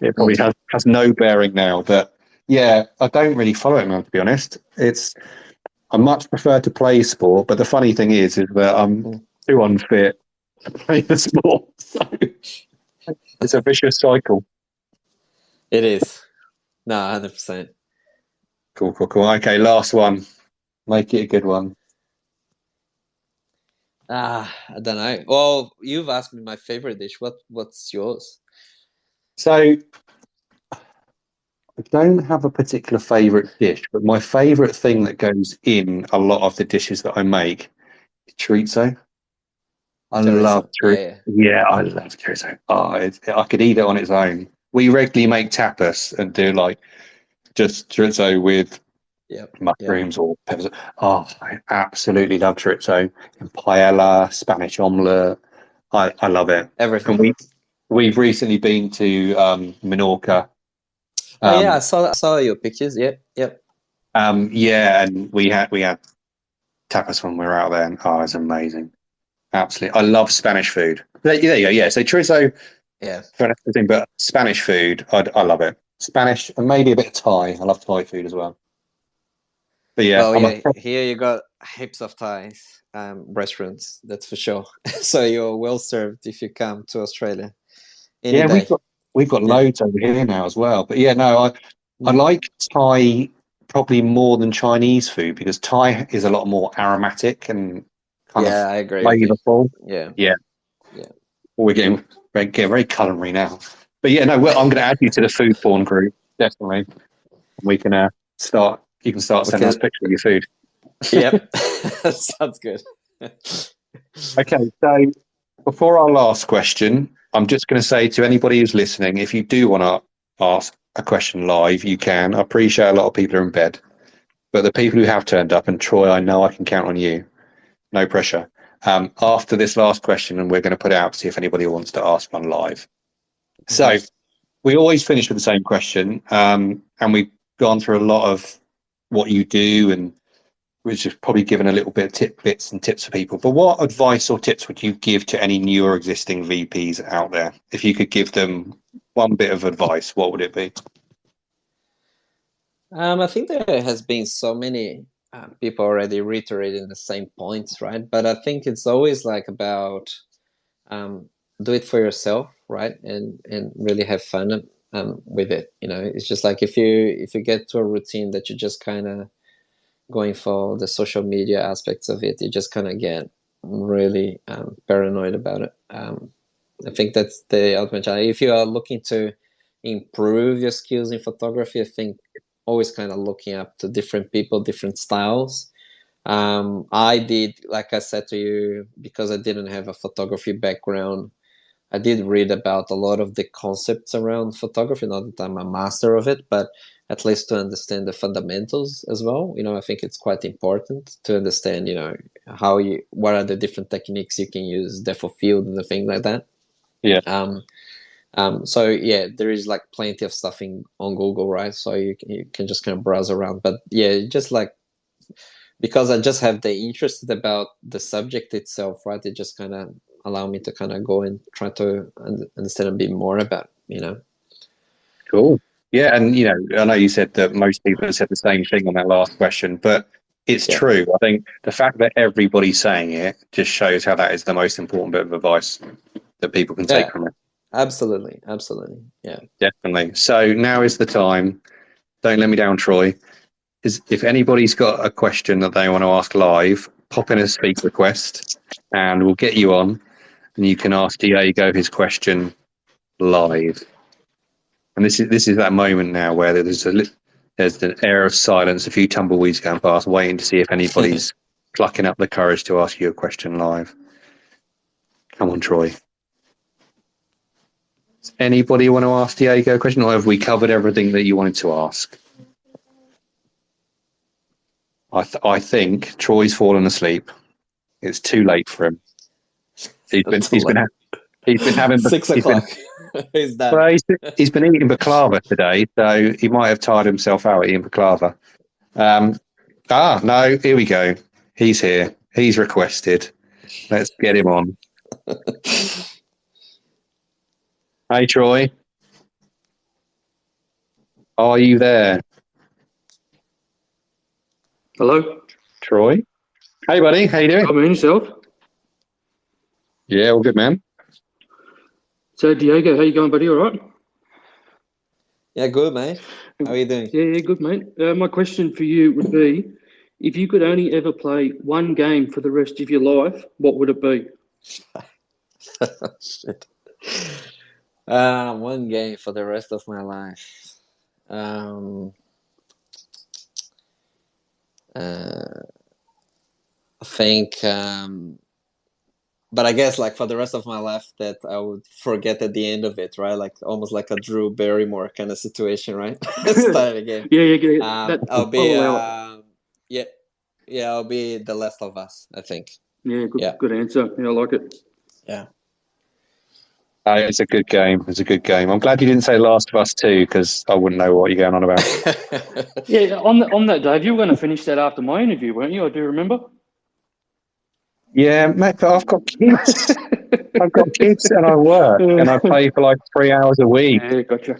S1: it probably has no bearing now. But yeah, I don't really follow it now, to be honest. I much prefer to play sport, but the funny thing is that I'm too unfit to play the sport. So it's a vicious cycle.
S2: It is. No, 100%.
S1: Cool. Okay, last one. Make it a good one.
S2: I don't know. Well, you've asked me my favorite dish. What's yours?
S1: So I don't have a particular favorite dish, but my favorite thing that goes in a lot of the dishes that I make is chorizo. I love chorizo. Yeah, I love chorizo. I could eat it on its own. We regularly make tapas and do like just chorizo with mushrooms or peppers. I absolutely love chorizo. And paella, Spanish omelette. I love it.
S2: Everything.
S1: And we've recently been to Menorca.
S2: I saw your pictures. Yep.
S1: And we had tapas when we were out there, and it's amazing. Absolutely, I love Spanish food. There you go. Yeah, so chorizo.
S2: Yeah,
S1: for everything, but Spanish food, I love it. Spanish and maybe a bit of Thai. I love Thai food as well. But yeah,
S2: here you got heaps of Thai restaurants. That's for sure. So you're well served if you come to Australia.
S1: We've got loads over here now as well. But I like Thai probably more than Chinese food, because Thai is a lot more aromatic and kind of
S2: I agree.
S1: flavorful.
S2: Yeah.
S1: We're getting very culinary now. But I'm going to add you to the food porn group, definitely. We can start. You can start sending us pictures of your food.
S2: Yep, sounds good.
S1: Okay, so before our last question, I'm just going to say to anybody who's listening, if you do want to ask a question live, you can. I appreciate a lot of people are in bed, but the people who have turned up, and Troy, I know I can count on you. No pressure. After this last question, and we're going to put it out to see if anybody wants to ask one live. So we always finish with the same question, and we've gone through a lot of what you do, and we've just probably given a little bit of bits and tips for people. But what advice or tips would you give to any new or existing VPs out there? If you could give them one bit of advice, what would it be?
S2: I think there has been so many people already reiterating the same points, right? But I think it's always like about do it for yourself, right? And really have fun with it. You know, it's just like if you get to a routine that you just kind of going for the social media aspects of it, you just kind of get really paranoid about it. I think that's the ultimate challenge. If you are looking to improve your skills in photography, I think always kind of looking up to different people, different styles. I did, like I said to you, because I didn't have a photography background, I did read about a lot of the concepts around photography. Not that I'm a master of it, but at least to understand the fundamentals as well. You know, I think it's quite important to understand, you know, what are the different techniques you can use, depth of field and the thing like that.
S1: Yeah.
S2: So yeah, there is like plenty of stuff on Google, right? So you can just kind of browse around. But yeah, just like, because I just have the interest about the subject itself, right? It just kind of allow me to kind of go and try to understand a bit more about, you know.
S1: Cool. Yeah, and you know, I know you said that most people have said the same thing on that last question, but it's true. I think the fact that everybody's saying it just shows how that is the most important bit of advice that people can take from it.
S2: Absolutely. Yeah.
S1: Definitely. So now is the time. Don't let me down, Troy. If anybody's got a question that they want to ask live, pop in a speak request and we'll get you on and you can ask Diego his question live. And this is that moment now where there's an air of silence, a few tumbleweeds going past, waiting to see if anybody's plucking up the courage to ask you a question live. Come on, Troy. Does anybody want to ask Diego a question, or have we covered everything that you wanted to ask? I think Troy's fallen asleep. It's too late for him. He's been having
S2: 6 o'clock. He's done.
S1: Well, he's been eating baklava today, so he might have tired himself out eating baklava. No, here we go. He's here. He's requested. Let's get him on. Hey, Troy. Are you there?
S3: Hello,
S1: Troy. Hey, buddy. How you doing?
S3: I'm in yourself.
S1: Yeah, all good, man.
S3: So, Diego, how you going, buddy? All right?
S2: Yeah, good, mate. How are you doing?
S3: Yeah, good, mate. My question for you would be, if you could only ever play one game for the rest of your life, what would it be?
S2: Shit. One game for the rest of my life. I think, but I guess like for the rest of my life that I would forget at the end of it, right? Like almost like a Drew Barrymore kind of situation, right? Start again.
S3: Yeah.
S2: I'll be, I'll be The Last of Us, I think.
S3: Yeah, good answer. Yeah, I like it.
S2: Yeah.
S1: It's a good game. It's a good game. I'm glad you didn't say Last of Us 2 because I wouldn't know what you're going on about.
S3: Yeah, on that, Dave, you were going to finish that after my interview, weren't you? I do remember.
S1: Yeah, mate, but I've got kids. I've got kids and I work and I play for like 3 hours a week.
S3: Yeah, gotcha.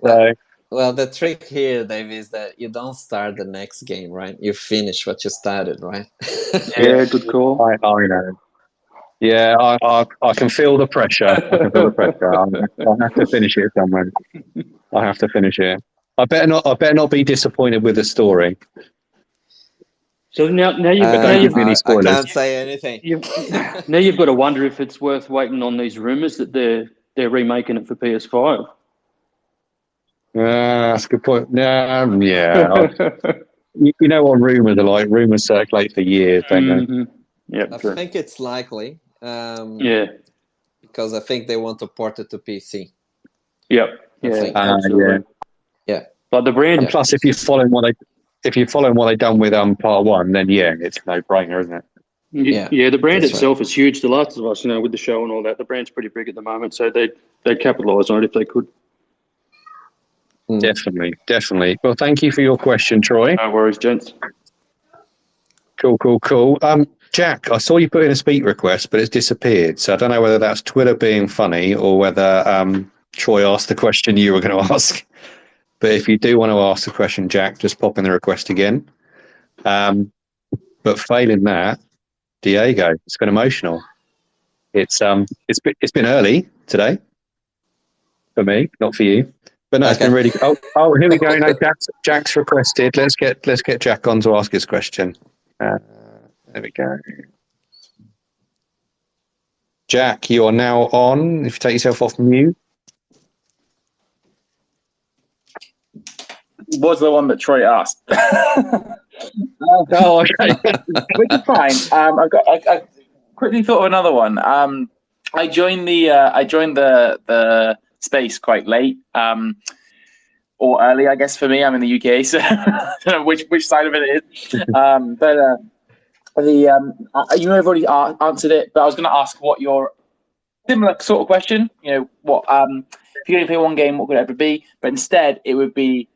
S1: So,
S2: well, the trick here, Dave, is that you don't start the next game, right? You finish what you started, right?
S3: Yeah, good call.
S1: I know. Yeah, I can feel the pressure. I have to finish it somewhere. I have to finish it. I better not be disappointed with the story.
S3: So now you've
S2: I can't say anything.
S3: Now you've got to wonder if it's worth waiting on these rumours that they're remaking it for PS5.
S1: That's a good point. Yeah. You know what rumours are like. Rumours circulate for years, don't they?
S3: Mm-hmm. Yep,
S2: I
S3: true.
S2: think it's likely.
S3: Yeah.
S2: Because I think they want to port it to PC.
S3: Yep.
S2: I
S3: Yeah.
S2: think.
S3: Absolutely.
S2: Yeah.
S3: But the brand.
S1: And plus, if you're following what they done with part one, then yeah, it's no brainer, isn't it?
S3: Yeah, the brand
S2: That's
S3: itself is huge. The Last of Us, with the show and all that, the brand's pretty big at the moment, so they'd capitalise on it if they could.
S1: Definitely. Well, thank you for your question, Troy.
S3: No worries, gents.
S1: Cool. Jack, I saw you put in a speak request, but it's disappeared. So I don't know whether that's Twitter being funny or whether Troy asked the question you were going to ask. But if you do want to ask the question, Jack, just pop in the request again. But failing that, Diego, it's been emotional. It's been early today for me, not for you. But no, It's been really. Oh, here we go. No, Jack's requested. Let's get Jack on to ask his question. There we go. Jack, you are now on. If you take yourself off mute.
S4: Was the one that Troy asked.
S1: Oh, okay.
S4: Which is fine. I quickly thought of another one. I joined the space quite late, or early, I guess for me. I'm in the UK, so I don't know which side of it it is. You have already answered it, but I was going to ask what your similar sort of question. What if you only play one game, what would it ever be? But instead, it would be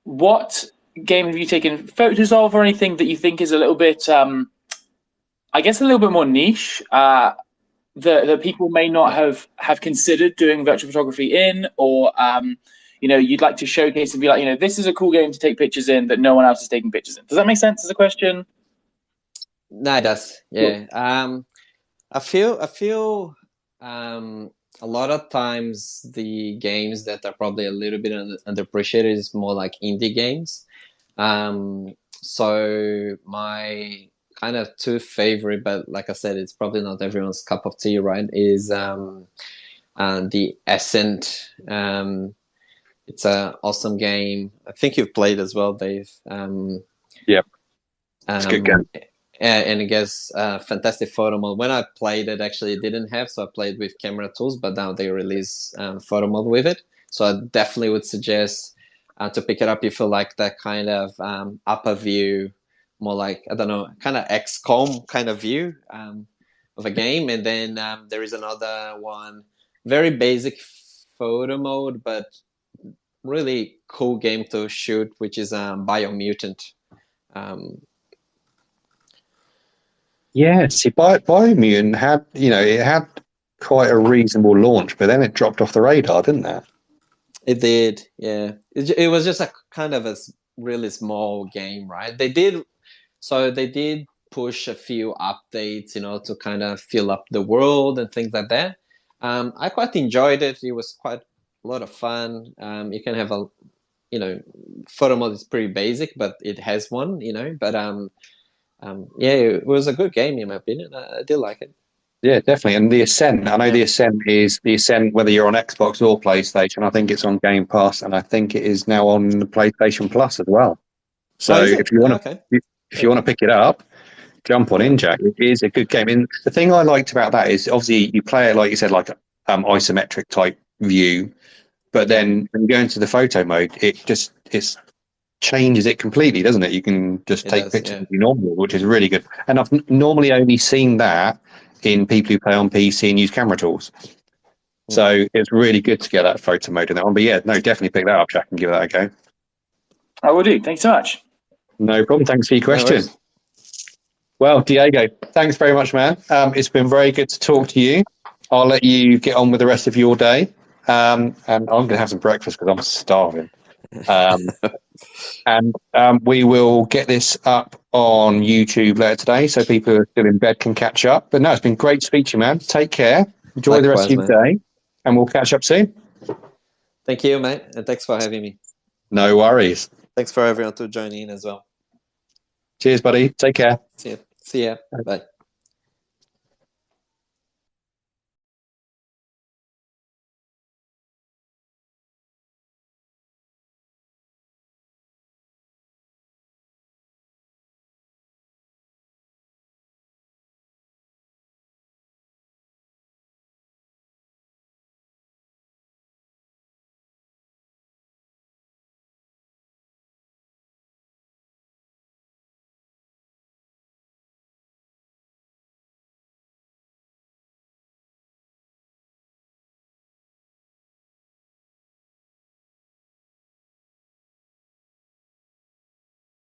S4: what game have you taken photos of, or anything that you think is a little bit, I guess, a little bit more niche that people may not have considered doing virtual photography in, or you'd like to showcase and be like, this is a cool game to take pictures in that no one else is taking pictures in. Does that make sense as a question?
S2: No, it does. Yeah. I feel a lot of times the games that are probably a little bit underappreciated is more like indie games. So my kind of two favorite, but like I said, it's probably not everyone's cup of tea, right? Is the Ascent. It's an awesome game. I think you've played as well, Dave.
S1: Yep. It's a good game.
S2: And it gets fantastic photo mode. When I played it, actually, it didn't have, so I played with camera tools, but now they release photo mode with it. So I definitely would suggest to pick it up if you like that kind of upper view, more like, I don't know, kind of XCOM kind of view of a game. And then there is another one, very basic photo mode, but really cool game to shoot, which is Biomutant.
S1: Yeah, see, Biomutant had, it had quite a reasonable launch, but then it dropped off the radar, didn't it?
S2: It did, yeah. It was just a kind of a really small game, right? They did push a few updates, to kind of fill up the world and things like that. I quite enjoyed it. It was quite a lot of fun. You can have photo mode is pretty basic, but it has one, but it was a good game in my opinion. I did like it.
S1: Yeah, definitely. And the Ascent, I know the Ascent, whether you're on Xbox or PlayStation, I think it's on Game Pass, and I think it is now on the PlayStation Plus as well. So if you want to pick it up, jump on in, Jack. It is a good game. And the thing I liked about that is obviously you play it, like you said, like isometric type view, but then when you go into the photo mode, it changes it completely, doesn't it? You can just take pictures normal, which is really good. And I've normally only seen that in people who play on PC and use camera tools. So it's really good to get that photo mode in that one. But yeah, no, definitely pick that up, Jack, and give that a go.
S4: I will do. Thanks so much.
S1: No problem. Thanks for your question. Well, Diego, thanks very much, man. It's been very good to talk to you. I'll let you get on with the rest of your day. And I'm going to have some breakfast because I'm starving. And we will get this up on YouTube later today so people who are still in bed can catch up. But no, it's been great to speak to you, man. Take care. Enjoy the rest of your day. And we'll catch up soon.
S2: Thank you, mate. And thanks for having me.
S1: No worries.
S2: Thanks for everyone to join in as well.
S1: Cheers, buddy. Take care.
S2: See ya. Bye.